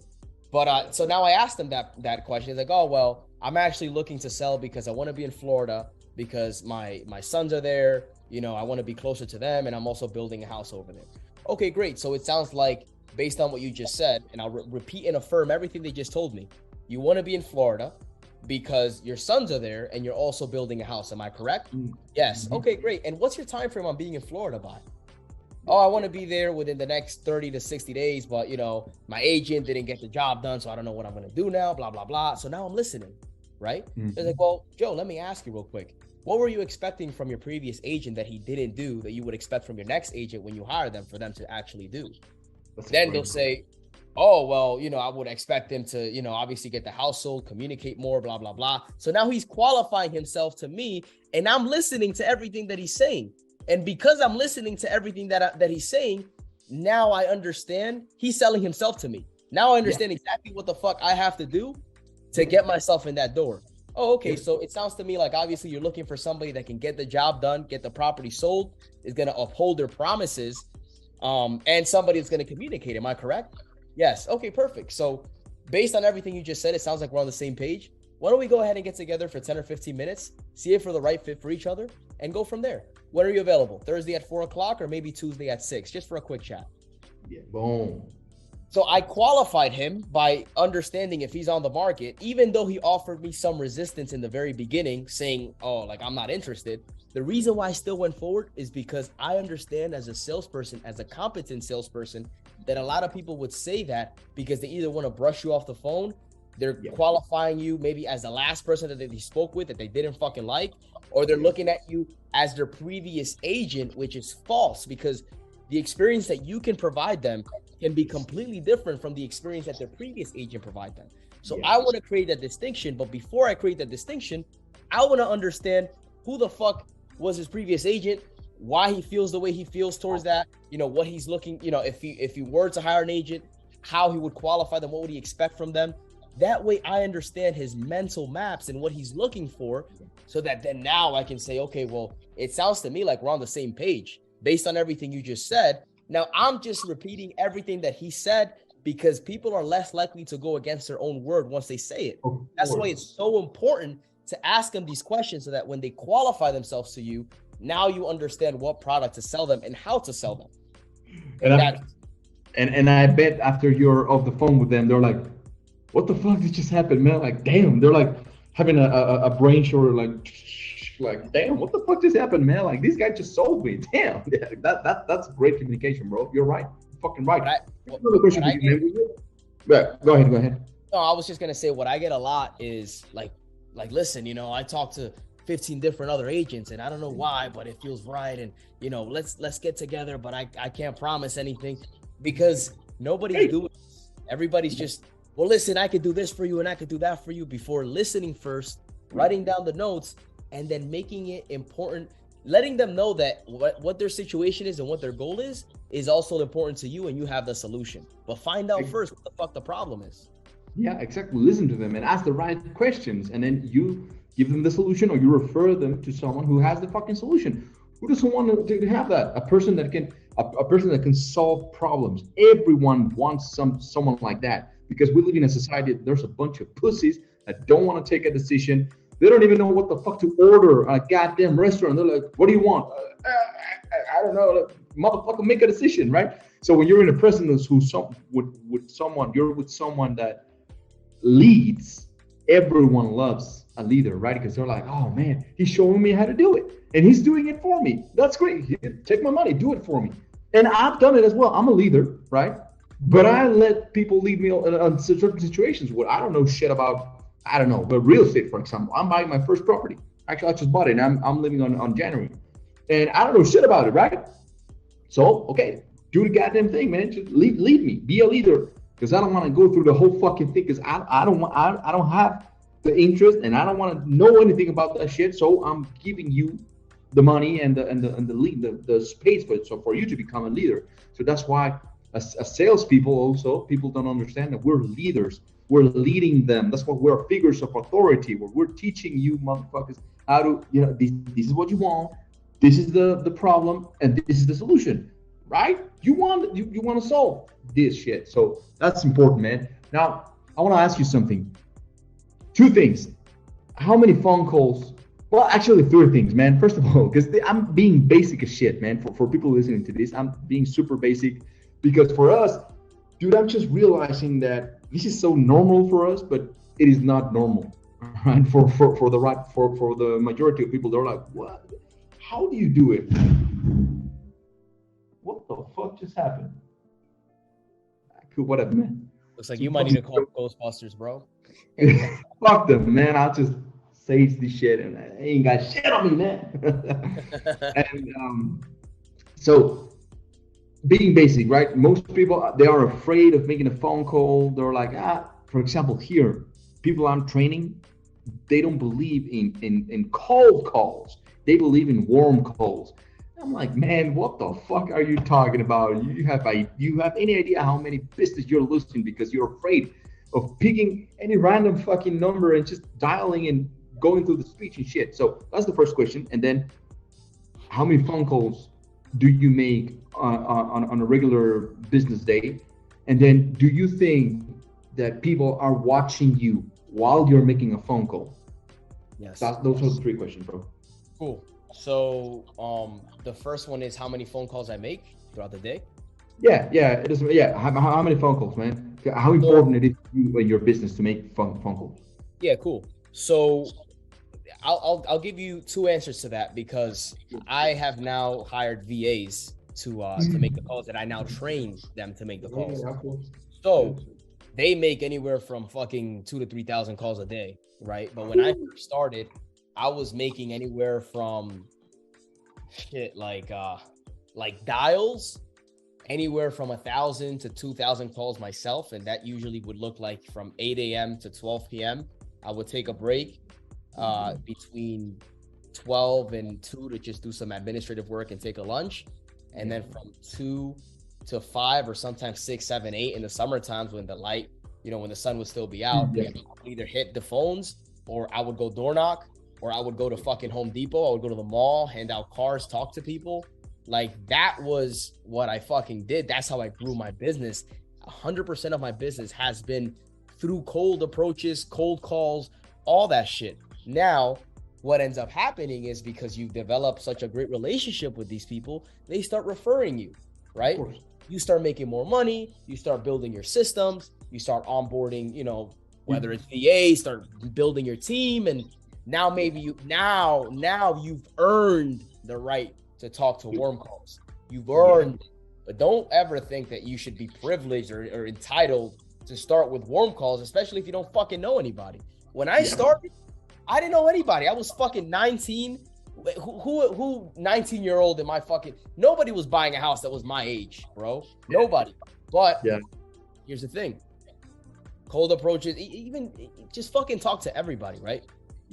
But so now I asked him that question. He's like, oh, well, I'm actually looking to sell because I want to be in Florida because my sons are there. I want to be closer to them, and I'm also building a house over there. Okay, great. So it sounds like, based on what you just said, and I'll repeat and affirm everything they just told me, you want to be in Florida because your sons are there and you're also building a house. Am I correct? Mm-hmm. Yes. Okay, great. And what's your time frame on being in Florida by? Oh, I want to be there within the next 30 to 60 days, but my agent didn't get the job done, so I don't know what I'm going to do now, blah, blah, blah. So now I'm listening, right? Mm-hmm. They're like, well, Joe, let me ask you real quick. What were you expecting from your previous agent that he didn't do that you would expect from your next agent when you hire them for them to actually do? Then they'll say, oh, well, I would expect him to, obviously get the house sold, communicate more, blah, blah, blah. So now he's qualifying himself to me, and I'm listening to everything that he's saying. And because I'm listening to everything that he's saying, now I understand he's selling himself to me. Now I understand exactly what the fuck I have to do to get myself in that door. Oh, okay. So it sounds to me like obviously you're looking for somebody that can get the job done, get the property sold, is going to uphold their promises, and somebody that's going to communicate. Am I correct? Yes. Okay, perfect. So based on everything you just said, it sounds like we're on the same page. Why don't we go ahead and get together for 10 or 15 minutes, see if we're the right fit for each other, and go from there. When are you available? Thursday at 4 o'clock or maybe Tuesday at 6, just for a quick chat? Yeah, boom. So I qualified him by understanding if he's on the market, even though he offered me some resistance in the very beginning saying, oh, like, I'm not interested. The reason why I still went forward is because I understand as a salesperson, as a competent salesperson, that a lot of people would say that because they either want to brush you off the phone, they're qualifying you maybe as the last person that they spoke with that they didn't fucking like, or they're looking at you as their previous agent, which is false because the experience that you can provide them can be completely different from the experience that their previous agent provide them. So I want to create that distinction, but before I create that distinction, I want to understand who the fuck was his previous agent, why he feels the way he feels towards that, what he's looking, if he were to hire an agent, how he would qualify them, what would he expect from them. That way I understand his mental maps and what he's looking for, so that then now I can say, okay, well, it sounds to me like we're on the same page based on everything you just said. Now I'm just repeating everything that he said because people are less likely to go against their own word once they say it. That's why it's so important to ask them these questions so that when they qualify themselves to you, now you understand what product to sell them and how to sell them. And I bet after you're off the phone with them, they're like, what the fuck did just happen, man? Like, damn, they're like having a brain short, like like, damn, what the fuck just happened, man? Like, this guy just sold me. Damn, yeah, that's great communication, bro. You're right. You're fucking right. Another question for you, man. Yeah, go ahead. No, I was just gonna say what I get a lot is like, listen, you know, I talk to 15 different other agents, and I don't know why, but it feels right, and you know, let's get together, but I can't promise anything because nobody's doing this. Everybody's just, well, listen, I could do this for you and I could do that for you before listening first, writing down the notes, and then making it important, letting them know that what their situation is and what their goal is also important to you, and you have the solution. But find out first what the fuck the problem is. Yeah, exactly. Listen to them and ask the right questions, and then you give them the solution, or you refer them to someone who has the fucking solution. Who doesn't want to have that? A person that can solve problems. Everyone wants someone like that, because we live in a society. There's a bunch of pussies that don't want to take a decision. They don't even know what the fuck to order at a goddamn restaurant. They're like, "What do you want?" I don't know. Motherfucker, make a decision, right? So when you're in a presence with someone that leads, everyone loves a leader, right? Because they're like, "Oh man, he's showing me how to do it, and he's doing it for me. That's great. Take my money, do it for me." And I've done it as well. I'm a leader, right? But I let people lead me on certain situations where I don't know shit about. I don't know, but real estate, for example. I'm buying my first property. Actually, I just bought it, and I'm living on January, and I don't know shit about it, right? So okay, do the goddamn thing, man. Just lead me, be a leader. Because I don't want to go through the whole fucking thing. Because I don't have the interest, and I don't want to know anything about that shit. So I'm giving you the money and the lead, the space for it. So for you to become a leader. So that's why as salespeople, also people don't understand that we're leaders. We're leading them. That's why we're figures of authority. Where we're teaching you motherfuckers how to, you know, this is what you want. This is the problem, and this is the solution. Right? You want to solve this shit. So that's important, man. Now, I want to ask you something. Two things. How many phone calls? Well, actually, three things, man. First of all, because I'm being basic as shit, man. For people listening to this, I'm being super basic. Because for us, dude, I'm just realizing that this is so normal for us, but it is not normal. Right? For the majority of people, they're like, what? How do you do it? What the fuck just happened? Cool, whatever, man. Looks like you might need to call Ghostbusters, bro. Fuck them, man. I'll just say this shit, and I ain't got shit on me, man. And so being basic, right? Most people, they are afraid of making a phone call. They're like, for example, here, people I'm training, they don't believe in cold calls. They believe in warm calls. I'm like, man, what the fuck are you talking about? You have any idea how many business you're losing because you're afraid of picking any random fucking number and just dialing and going through the speech and shit. So that's the first question. And then, how many phone calls do you make on a regular business day? And then, do you think that people are watching you while you're making a phone call? Yes. Those are the three questions, bro. Cool. So the first one is how many phone calls I make throughout the day. Yeah, it doesn't. Yeah, how many phone calls, man? How important it is to you in your business to make phone calls? Yeah, cool. So I'll give you two answers to that, because I have now hired VAs to make the calls, and I now train them to make the calls. So they make anywhere from fucking 2,000 to 3,000 calls a day, right? But when I first started, I was making anywhere from like dials, anywhere from 1,000 to 2,000 calls myself, and that usually would look like from 8 a.m. to 12 p.m. I would take a break between 12 and 2 to just do some administrative work and take a lunch, and then from 2 to 5 or sometimes 6, 7, 8 in the summer times when the light, when the sun would still be out, I would either hit the phones, or I would go door knock, or I would go to fucking Home Depot. I would go to the mall, hand out cars, talk to people. Like, that was what I fucking did. That's how I grew my business. 100% of my business has been through cold approaches, cold calls, all that shit. Now, what ends up happening is, because you've developed such a great relationship with these people, they start referring you, right? You start making more money, you start building your systems, you start onboarding, whether it's VA, start building your team, and Now maybe now you've earned the right to talk to warm calls. You've earned it. But don't ever think that you should be privileged or entitled to start with warm calls, especially if you don't fucking know anybody. When I started, I didn't know anybody. I was fucking 19. Who 19-year-old in my fucking, nobody was buying a house that was my age, bro. Nobody. But here's the thing. Cold approaches, even just fucking talk to everybody, right?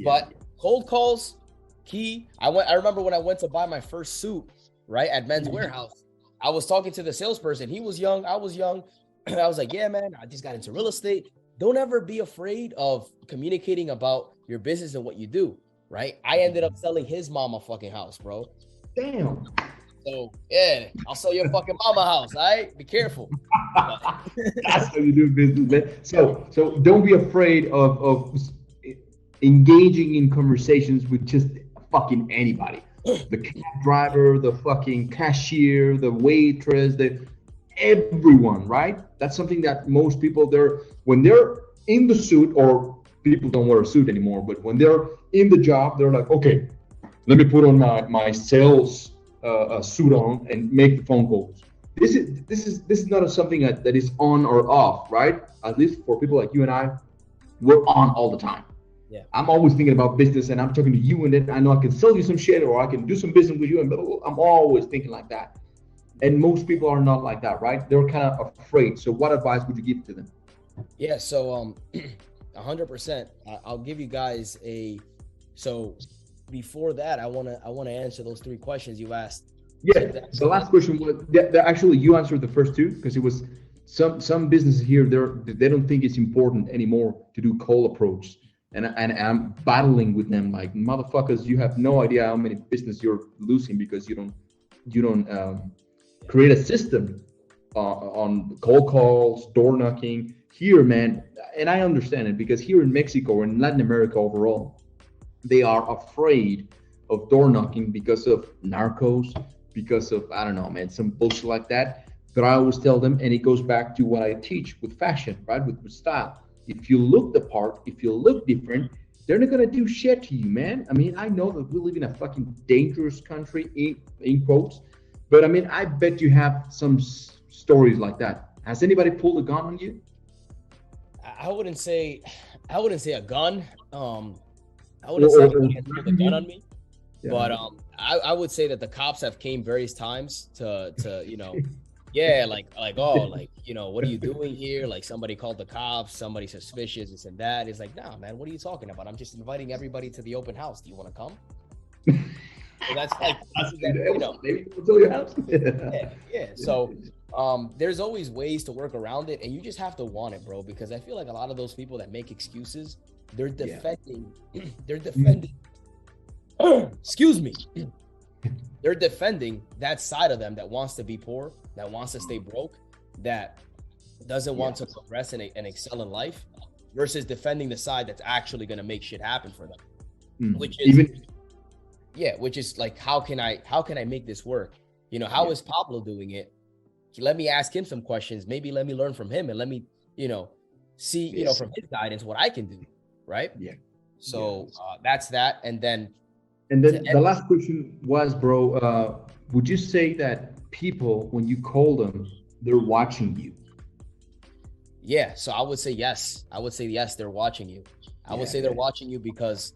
But cold calls, key. I remember when I went to buy my first suit, right, at Men's Warehouse. I was talking to the salesperson. He was young. I was young. I was like, yeah, man, I just got into real estate. Don't ever be afraid of communicating about your business and what you do, right? I ended up selling his mama fucking house, bro. Damn. So, yeah, I'll sell your fucking mama house, all right? Be careful. That's how you do business, man. So don't be afraid of engaging in conversations with just fucking anybody. The cab driver, the fucking cashier, the waitress, everyone, right? That's something that most people, when they're in the suit, or people don't wear a suit anymore, but when they're in the job, they're like, okay, let me put on my sales suit on and make the phone calls. This is not something that is on or off, right? At least for people like you and I, we're on all the time. Yeah. I'm always thinking about business, and I'm talking to you, and then I know I can sell you some shit, or I can do some business with you, and I'm always thinking like that. And most people are not like that, right? They're kind of afraid. So what advice would you give to them? Yeah, so 100%. I'll give you guys so before that, I want to answer those 3 questions you asked. Yeah, the last question was actually you answered the first 2, because it was some businesses here, they don't think it's important anymore to do cold approach. And I'm battling with them like, motherfuckers, you have no idea how many business you're losing because you don't create a system on cold calls, door knocking here, man. And I understand it, because here in Mexico or in Latin America overall, they are afraid of door knocking because of narcos, because of, I don't know, man, some bullshit like that. But I always tell them, and it goes back to what I teach with fashion, right? With style. If you look the part, if you look different, they're not gonna do shit to you, man. I mean, I know that we live in a fucking dangerous country, in quotes, but I mean, I bet you have some stories like that. Has anybody pulled a gun on you? I wouldn't say a gun. I wouldn't say anybody has pulled a gun on me, but I would say that the cops have came various times to yeah, like, oh, like, what are you doing here? Like, somebody called the cops, somebody suspicious, this and that. It's like, nah, man, what are you talking about? I'm just inviting everybody to the open house. Do you want to come? So that's like, maybe we'll tell your house. yeah. So there's always ways to work around it, and you just have to want it, bro, because I feel like a lot of those people that make excuses, they're defending, excuse me. They're defending that side of them that wants to be poor, that wants to stay broke, that doesn't want to progress and excel in life, versus defending the side that's actually going to make shit happen for them. Which is like, how can I make this work? How is Pablo doing it? Let me ask him some questions. Maybe let me learn from him, and let me, see, from his guidance what I can do. Right. Yeah. So that's that. And then the last question was, bro, would you say that people, when you call them, they're watching you? Yeah, so I would say yes. They're watching you. I would say they're watching you because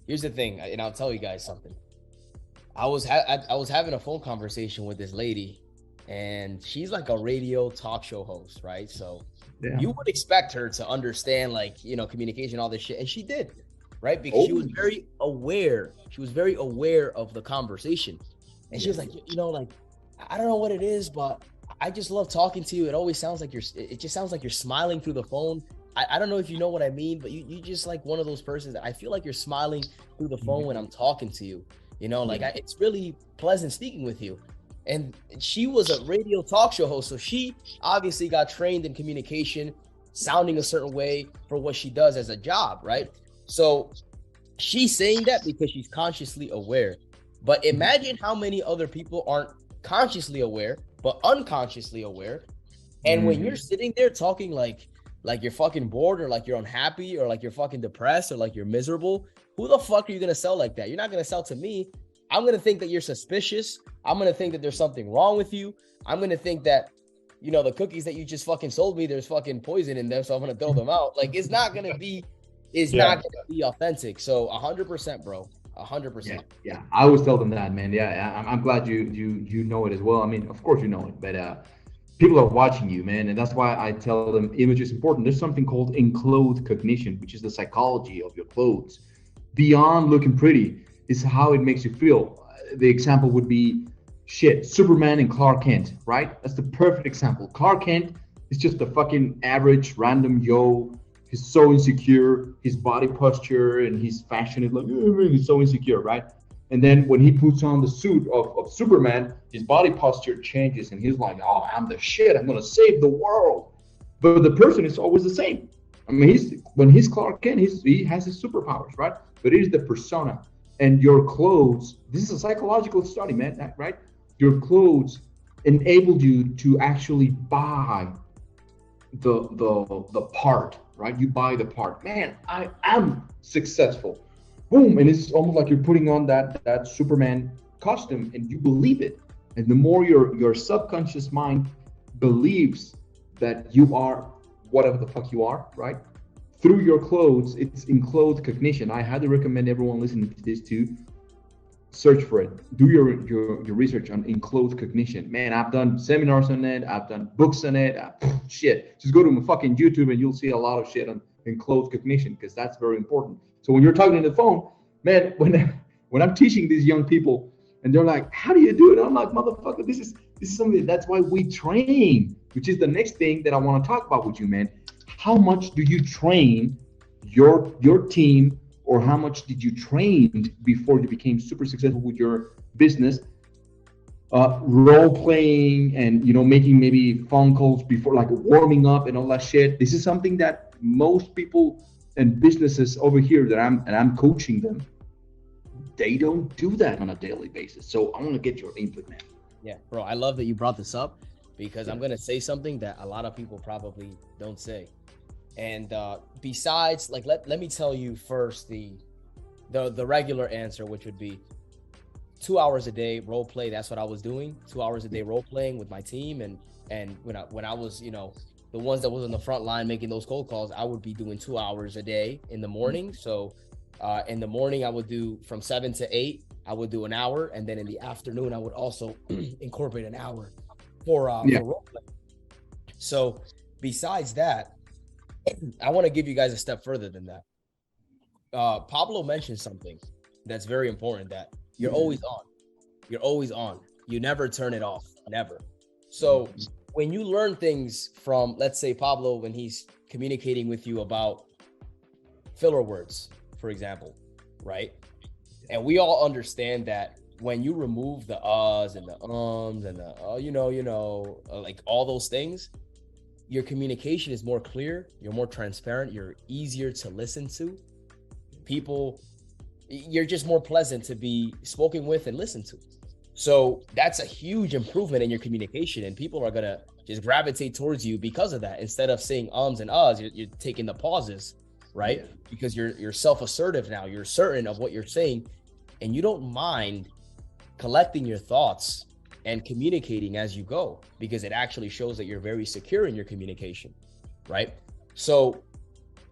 here's the thing, and I'll tell you guys something. I was having a phone conversation with this lady, and she's like a radio talk show host, right? So you would expect her to understand, like, communication, all this shit, and she did. Right? Because she was very aware. She was very aware of the conversation. And she was like, like, I don't know what it is, but I just love talking to you. It always sounds like it just sounds like you're smiling through the phone. I don't know if you know what I mean, but you just like one of those persons that I feel like you're smiling through the phone when I'm talking to you. It's really pleasant speaking with you. And she was a radio talk show host. So she obviously got trained in communication, sounding a certain way for what she does as a job, right? So she's saying that because she's consciously aware. But imagine how many other people aren't consciously aware, but unconsciously aware. And when you're sitting there talking like like you're fucking bored, or like you're unhappy, or like you're fucking depressed, or like you're miserable, who the fuck are you going to sell like that? You're not going to sell to me. I'm going to think that you're suspicious. I'm going to think that there's something wrong with you. I'm going to think that, you know, the cookies that you just fucking sold me, there's fucking poison in them, so I'm going to throw them out. Like, it's not going to be, not going to be authentic. So 100%, bro. 100%. Yeah. I always tell them that, man. Yeah. I'm glad you know it as well. I mean, of course you know it, but people are watching you, man. And that's why I tell them image is important. There's something called enclothed cognition, which is the psychology of your clothes. Beyond looking pretty is how it makes you feel. The example would be Superman and Clark Kent, right? That's the perfect example. Clark Kent is just a fucking average random Joe. He's so insecure, his body posture and his fashion is like, he's so insecure, right? And then when he puts on the suit of Superman, his body posture changes and he's like, oh, I'm the shit, I'm gonna save the world. But the person is always the same. I mean, when he's Clark Kent, he has his superpowers, right? But it is the persona. And your clothes, this is a psychological study, man, right? Your clothes enabled you to actually buy the part, right? You buy the part. Man, I am successful. Boom. And it's almost like you're putting on that Superman costume and you believe it. And the more your subconscious mind believes that you are whatever the fuck you are, right? Through your clothes, it's enclothed cognition. I highly recommend everyone listening to this to search for it. Do your research on enclothed cognition. Man, I've done seminars on it. I've done books on it. Shit. Just go to my fucking YouTube and you'll see a lot of shit on enclothed cognition because that's very important. So when you're talking on the phone, man, when I'm teaching these young people and they're like, how do you do it? I'm like, motherfucker, this is something. That's why we train, which is the next thing that I want to talk about with you, man. How much do you train your team, or how much did you train before you became super successful with your business? Role playing and, you know, making maybe phone calls before, like warming up and all that shit. This is something that most people and businesses over here that I'm coaching them, they don't do that on a daily basis. So I want to get your input, man. Yeah, bro, I love that you brought this up because I'm going to say something that a lot of people probably don't say. And besides, like, let me tell you first the regular answer, which would be 2 hours a day role play. That's what I was doing. 2 hours a day role playing with my team. And when I was, you know, the ones that was on the front line making those cold calls, I would be doing 2 hours a day in the morning. So in the morning, I would do from 7 to 8. I would do an hour. And then in the afternoon, I would also incorporate an hour for role play. So besides that, I want to give you guys a step further than that. Pablo mentioned something that's very important, that you're always on. You're always on. You never turn it off, never. So when you learn things from, let's say, Pablo, when he's communicating with you about filler words, for example, right? And we all understand that when you remove the uhs and the ums and the, like all those things, your communication is more clear, you're more transparent, you're easier to listen to. People, you're just more pleasant to be spoken with and listened to. So that's a huge improvement in your communication, and people are gonna just gravitate towards you because of that. Instead of saying ums and uhs, you're taking the pauses, right? Yeah. Because you're self-assertive now, you're certain of what you're saying, and you don't mind collecting your thoughts and communicating as you go, because it actually shows that you're very secure in your communication, right? So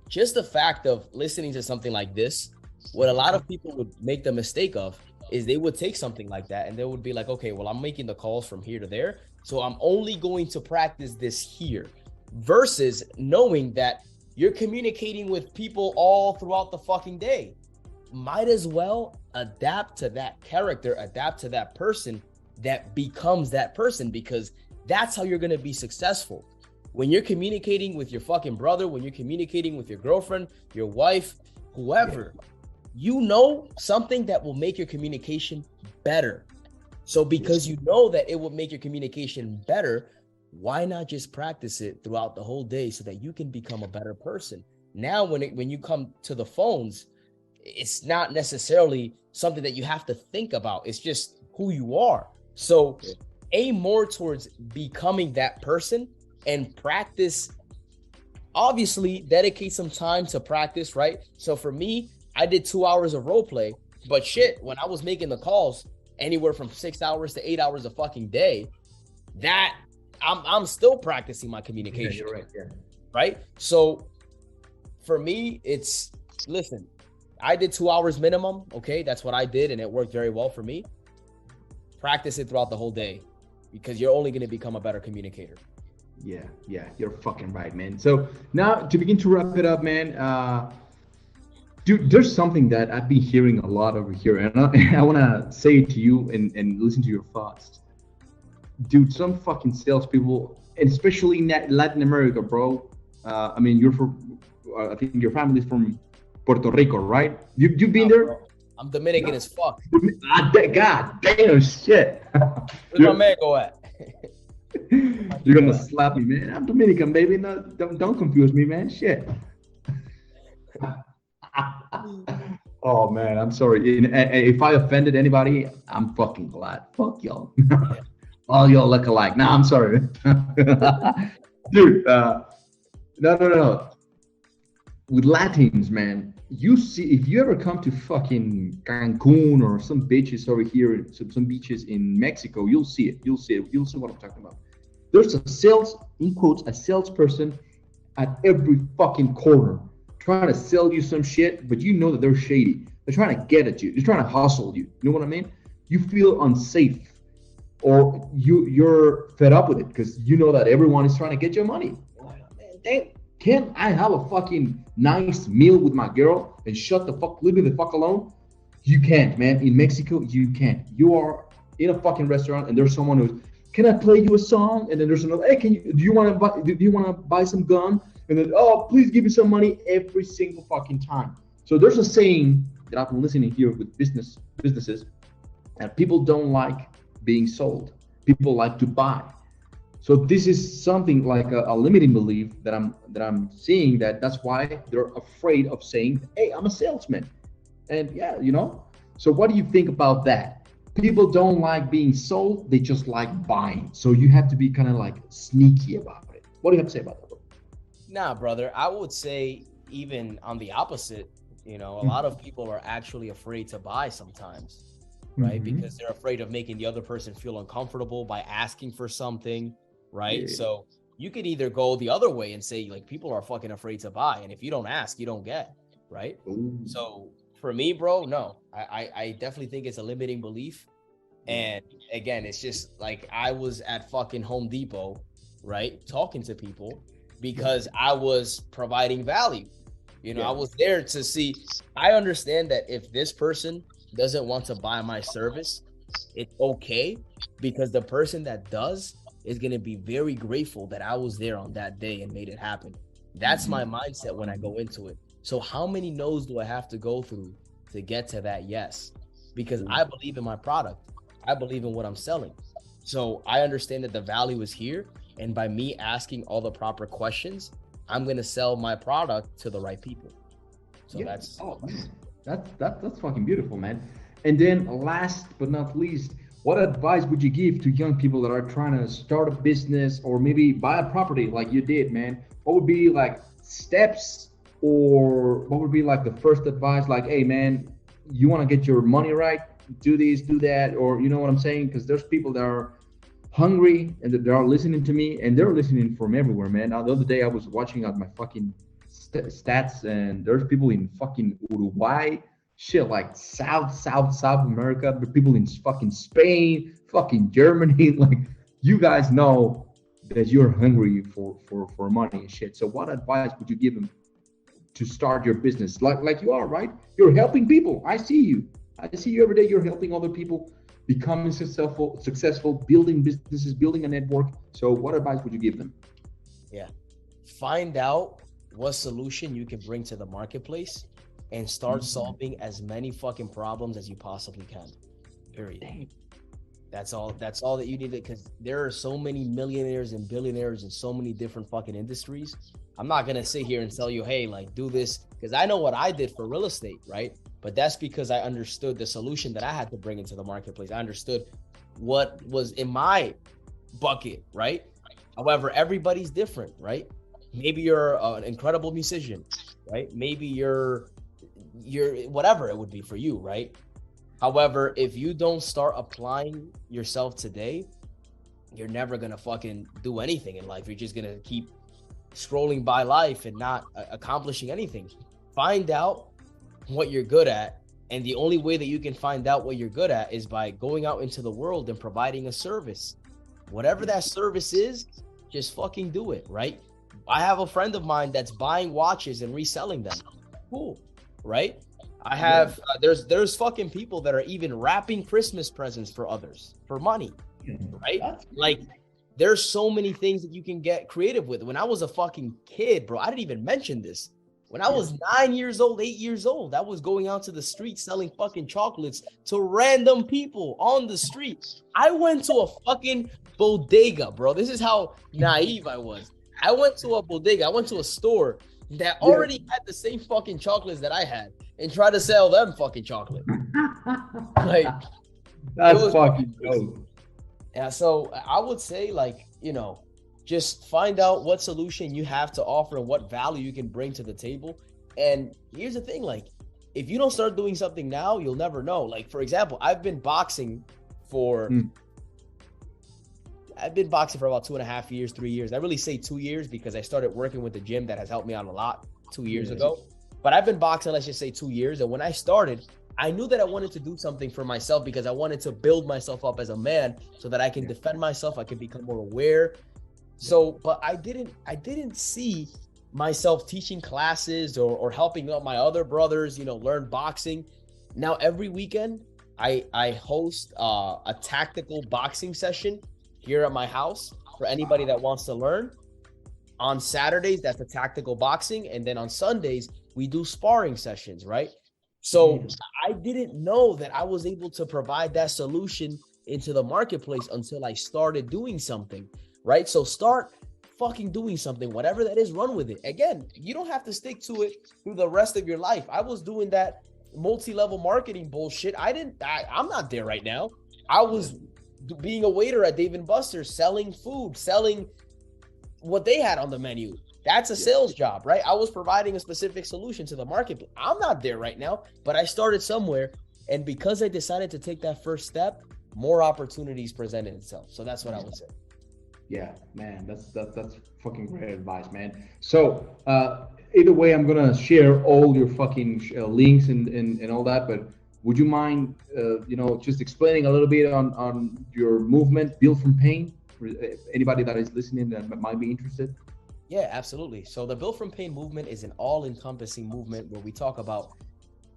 just the fact of listening to something like this, what a lot of people would make the mistake of is they would take something like that and they would be like, okay, well, I'm making the calls from here to there, so I'm only going to practice this here, versus knowing that you're communicating with people all throughout the fucking day. Might as well adapt to that character, adapt to that person that becomes that person, because that's how you're going to be successful. When you're communicating with your fucking brother, when you're communicating with your girlfriend, your wife, whoever, you know something that will make your communication better. So because you know that it will make your communication better, why not just practice it throughout the whole day so that you can become a better person? Now, when you come to the phones, it's not necessarily something that you have to think about. It's just who you are. So aim more towards becoming that person and practice obviously dedicate some time to practice, right? So for me, I did 2 hours of role play, but shit, when I was making the calls anywhere from 6 hours to 8 hours a fucking day, that I'm still practicing my communication. Yeah, you're right. Yeah. Right? So for me, it's, listen, I did 2 hours minimum. Okay. That's what I did. And it worked very well for me. Practice it throughout the whole day because you're only going to become a better communicator. Yeah, you're fucking right, man. So now to begin to wrap it up, man, dude, there's something that I've been hearing a lot over here, and I want to say it to you and listen to your thoughts. Dude, some fucking salespeople, and especially in Latin America, bro. I mean, you're from, I think your family's from Puerto Rico, right? You've been there? Bro, I'm Dominican as fuck. God damn, shit. Where's my man go at? You're gonna slap me, man. I'm Dominican, baby. No, don't confuse me, man. Shit. Oh man, I'm sorry. If I offended anybody, I'm fucking glad. Fuck y'all. All y'all look alike. Nah, I'm sorry. Dude, no. With Latins, man, you see, if you ever come to fucking Cancun or some beaches over here, some beaches in Mexico, you'll see it. You'll see what I'm talking about. There's a salesperson at every fucking corner trying to sell you some shit, but you know that they're shady. They're trying to get at you. They're trying to hustle you. You know what I mean? You feel unsafe, or you're fed up with it because you know that everyone is trying to get your money. Man, can't I have a fucking nice meal with my girl and leave me the fuck alone? You can't, man. In Mexico, you can't. You are in a fucking restaurant and there's someone who's, can I play you a song? And then there's another, hey, do you want to buy some gum? And then, oh, please give me some money every single fucking time. So there's a saying that I've been listening here with businesses, and people don't like being sold. People like to buy. So this is something like a limiting belief that I'm seeing, that's why they're afraid of saying, hey, I'm a salesman. And yeah, so what do you think about that? People don't like being sold, they just like buying. So you have to be kind of like sneaky about it. What do you have to say about that, bro? Nah, brother, I would say even on the opposite, a lot of people are actually afraid to buy sometimes, right? Mm-hmm. Because they're afraid of making the other person feel uncomfortable by asking for something, right? Yeah. So you could either go the other way and say, like, people are fucking afraid to buy. And if you don't ask, you don't get, right? Ooh. So for me, bro, no, I definitely think it's a limiting belief. And again, it's just like I was at fucking Home Depot, right? Talking to people because I was providing value. I was there to see. I understand that if this person doesn't want to buy my service, it's okay, because the person that does is going to be very grateful that I was there on that day and made it happen. That's my mindset when I go into it. So how many no's do I have to go through to get to that yes? Because I believe in my product. I believe in what I'm selling. So I understand that the value is here. And by me asking all the proper questions, I'm going to sell my product to the right people. So that's fucking beautiful, man. And then last but not least, what advice would you give to young people that are trying to start a business or maybe buy a property like you did, man? What would be like steps, or what would be like the first advice? Like, hey, man, you want to get your money right? Do this, do that, or you know what I'm saying? Because there's people that are hungry and that they are listening to me, and they're listening from everywhere, man. Now, the other day I was watching out my fucking stats, and there's people in fucking Uruguay, shit, like South America, but people in fucking Spain, fucking Germany. Like, you guys know that you're hungry for money and shit. So what advice would you give them to start your business like you are, right? You're helping people. I see you every day. You're helping other people becoming successful, building businesses, building a network. So what advice would you give them? Yeah. Find out what solution you can bring to the marketplace and start solving as many fucking problems as you possibly can. Period. Dang. That's all that you need, because there are so many millionaires and billionaires in so many different fucking industries. I'm not going to sit here and tell you, hey, like, do this, because I know what I did for real estate, right? But that's because I understood the solution that I had to bring into the marketplace. I understood what was in my bucket, right? However, everybody's different, right? Maybe you're an incredible musician, right? Maybe you're whatever it would be for you, right? However, if you don't start applying yourself today, you're never gonna fucking do anything in life. You're just gonna keep scrolling by life and not accomplishing anything. Find out what you're good at, and the only way that you can find out what you're good at is by going out into the world and providing a service. Whatever that service is, just fucking do it, right? I have a friend of mine that's buying watches and reselling them. Cool, right? I have there's fucking people that are even wrapping Christmas presents for others for money, right? Like, there's so many things that you can get creative with. When I was a fucking kid, bro, I didn't even mention this. When I was 9 years old, 8 years old, I was going out to the street selling fucking chocolates to random people on the street. I went to a fucking bodega, bro. This is how naive I was. I went to a bodega. I went to a store that already had the same fucking chocolates that I had and tried to sell them fucking chocolate. Like, that's fucking dope. Yeah, so I would say, like, you know, just find out what solution you have to offer and what value you can bring to the table. And here's the thing, like, if you don't start doing something now, you'll never know. Like, for example, I've been boxing for about 2.5 years, 3 years. I really say 2 years because I started working with the gym that has helped me out a lot 2 years ago. But I've been boxing, let's just say 2 years. And when I started, I knew that I wanted to do something for myself because I wanted to build myself up as a man so that I can defend myself. I can become more aware. So, but I didn't see myself teaching classes or helping out my other brothers, you know, learn boxing. Now, every weekend, I host a tactical boxing session here at my house for anybody that wants to learn. On Saturdays, that's a tactical boxing. And then on Sundays, we do sparring sessions, right? So I didn't know that I was able to provide that solution into the marketplace until I started doing something, right? So start fucking doing something, whatever that is, run with it. Again, you don't have to stick to it through the rest of your life. I was doing that multi-level marketing bullshit. I'm not there right now. I was being a waiter at Dave & Buster's, selling food, selling what they had on the menu. That's a sales job, right? I was providing a specific solution to the market. I'm not there right now, but I started somewhere. And because I decided to take that first step, more opportunities presented itself. So that's what I would say. Yeah, man, that's fucking great advice, man. So either way, I'm gonna share all your fucking links and all that. But would you mind, just explaining a little bit on your movement, Build from Pain, for anybody that is listening that might be interested? Yeah, absolutely. So the Build from Pain movement is an all-encompassing movement where we talk about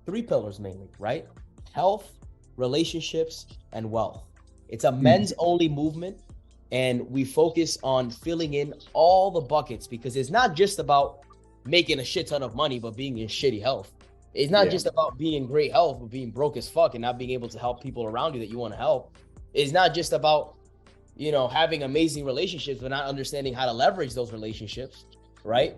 3 pillars mainly, right? Health, relationships, and wealth. It's a men's only movement, and we focus on filling in all the buckets because it's not just about making a shit ton of money, but being in shitty health. It's not just about being in great health, but being broke as fuck and not being able to help people around you that you want to help. It's not just about, having amazing relationships, but not understanding how to leverage those relationships, right?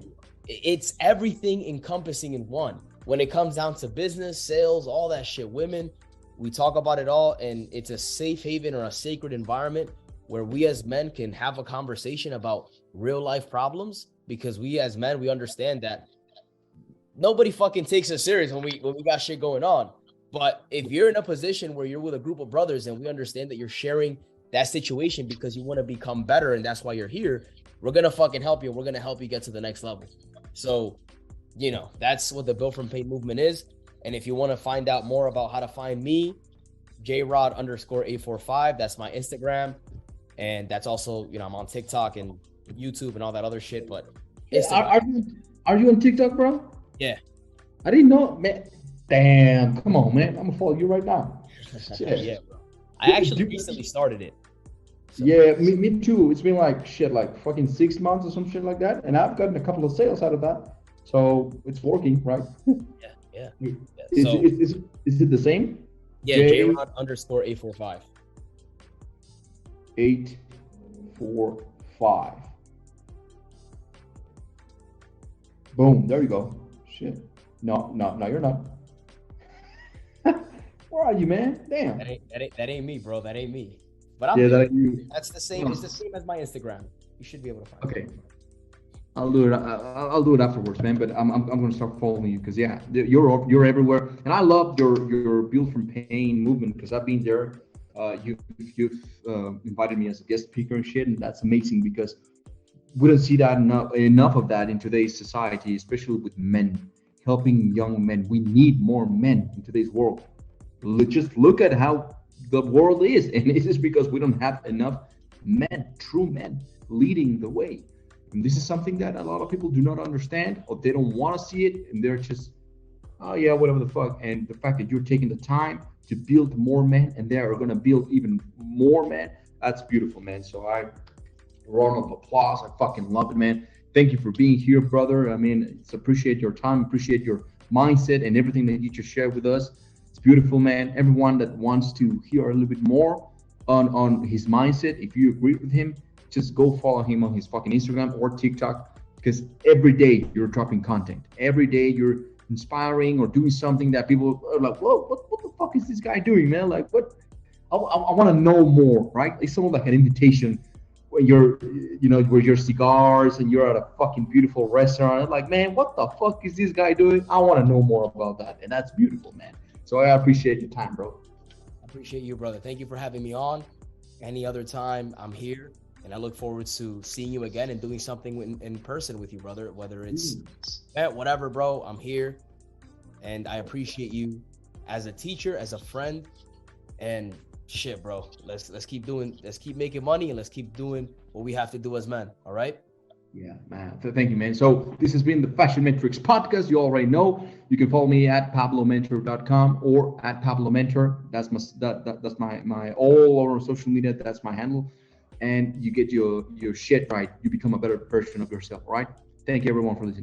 It's everything encompassing in one. When it comes down to business, sales, all that shit, women, we talk about it all, and it's a safe haven or a sacred environment where we as men can have a conversation about real life problems, because we as men, we understand that nobody fucking takes us serious when we got shit going on. But if you're in a position where you're with a group of brothers and we understand that you're sharing that situation because you want to become better and that's why you're here, we're going to fucking help you. We're going to help you get to the next level. So, that's what the Build from Pain movement is. And if you want to find out more about how to find me, JRod_845, that's my Instagram. And that's also, I'm on TikTok and YouTube and all that other shit. But are you on TikTok, bro? Yeah. I didn't know, man. Damn, come on, man. I'm gonna follow you right now. Yeah, bro. I actually recently started it. So. Yeah, me too. It's been like fucking 6 months or some shit like that, and I've gotten a couple of sales out of that. So it's working, right? Yeah. Is it the same? Yeah, JRod_845. 845. Boom. There you go. Shit. No, you're not. Where are you, man? Damn. That ain't me, bro. That ain't me. But I'm that ain't you. That's the same. It's the same as my Instagram. You should be able to find it. I'll do it. I'll do it afterwards, man. But I'm gonna start following you because yeah, you're everywhere, and I love your build from pain movement because I've been there. You've invited me as a guest speaker and shit, and that's amazing because we don't see that enough of that in today's society, especially with men helping young men. We need more men in today's world. Just look at how the world is, and this is because we don't have enough men, true men, leading the way. And this is something that a lot of people do not understand, or they don't want to see it, and they're just, oh yeah, whatever the fuck. And the fact that you're taking the time to build more men, and they are going to build even more men, that's beautiful, man. So round of applause. I fucking love it, man. Thank you for being here, brother. I mean, it's appreciate your time, appreciate your mindset and everything that you just shared with us. It's beautiful, man. Everyone that wants to hear a little bit more on his mindset, if you agree with him, just go follow him on his fucking Instagram or TikTok, because every day you're dropping content. Every day you're inspiring or doing something that people are like, whoa, what the fuck is this guy doing, man? Like, what? I want to know more, right? It's almost like an invitation when you're, with your cigars and you're at a fucking beautiful restaurant. I'm like, man, what the fuck is this guy doing? I want to know more about that. And that's beautiful, man. So I appreciate your time, bro. I appreciate you, brother. Thank you for having me on. Any other time, I'm here. And I look forward to seeing you again and doing something in person with you, brother. Whether it's whatever, bro, I'm here. And I appreciate you as a teacher, as a friend. And shit, bro, let's keep making money, and let's keep doing what we have to do as men. All right? Yeah, man. Thank you, man. So this has been the Fashion Metrics podcast. You already know. You can follow me at pablomentor.com or at pablomentor. That's my all over social media. That's my handle. And you get your shit right. You become a better version of yourself. All right? Thank you, everyone, for listening.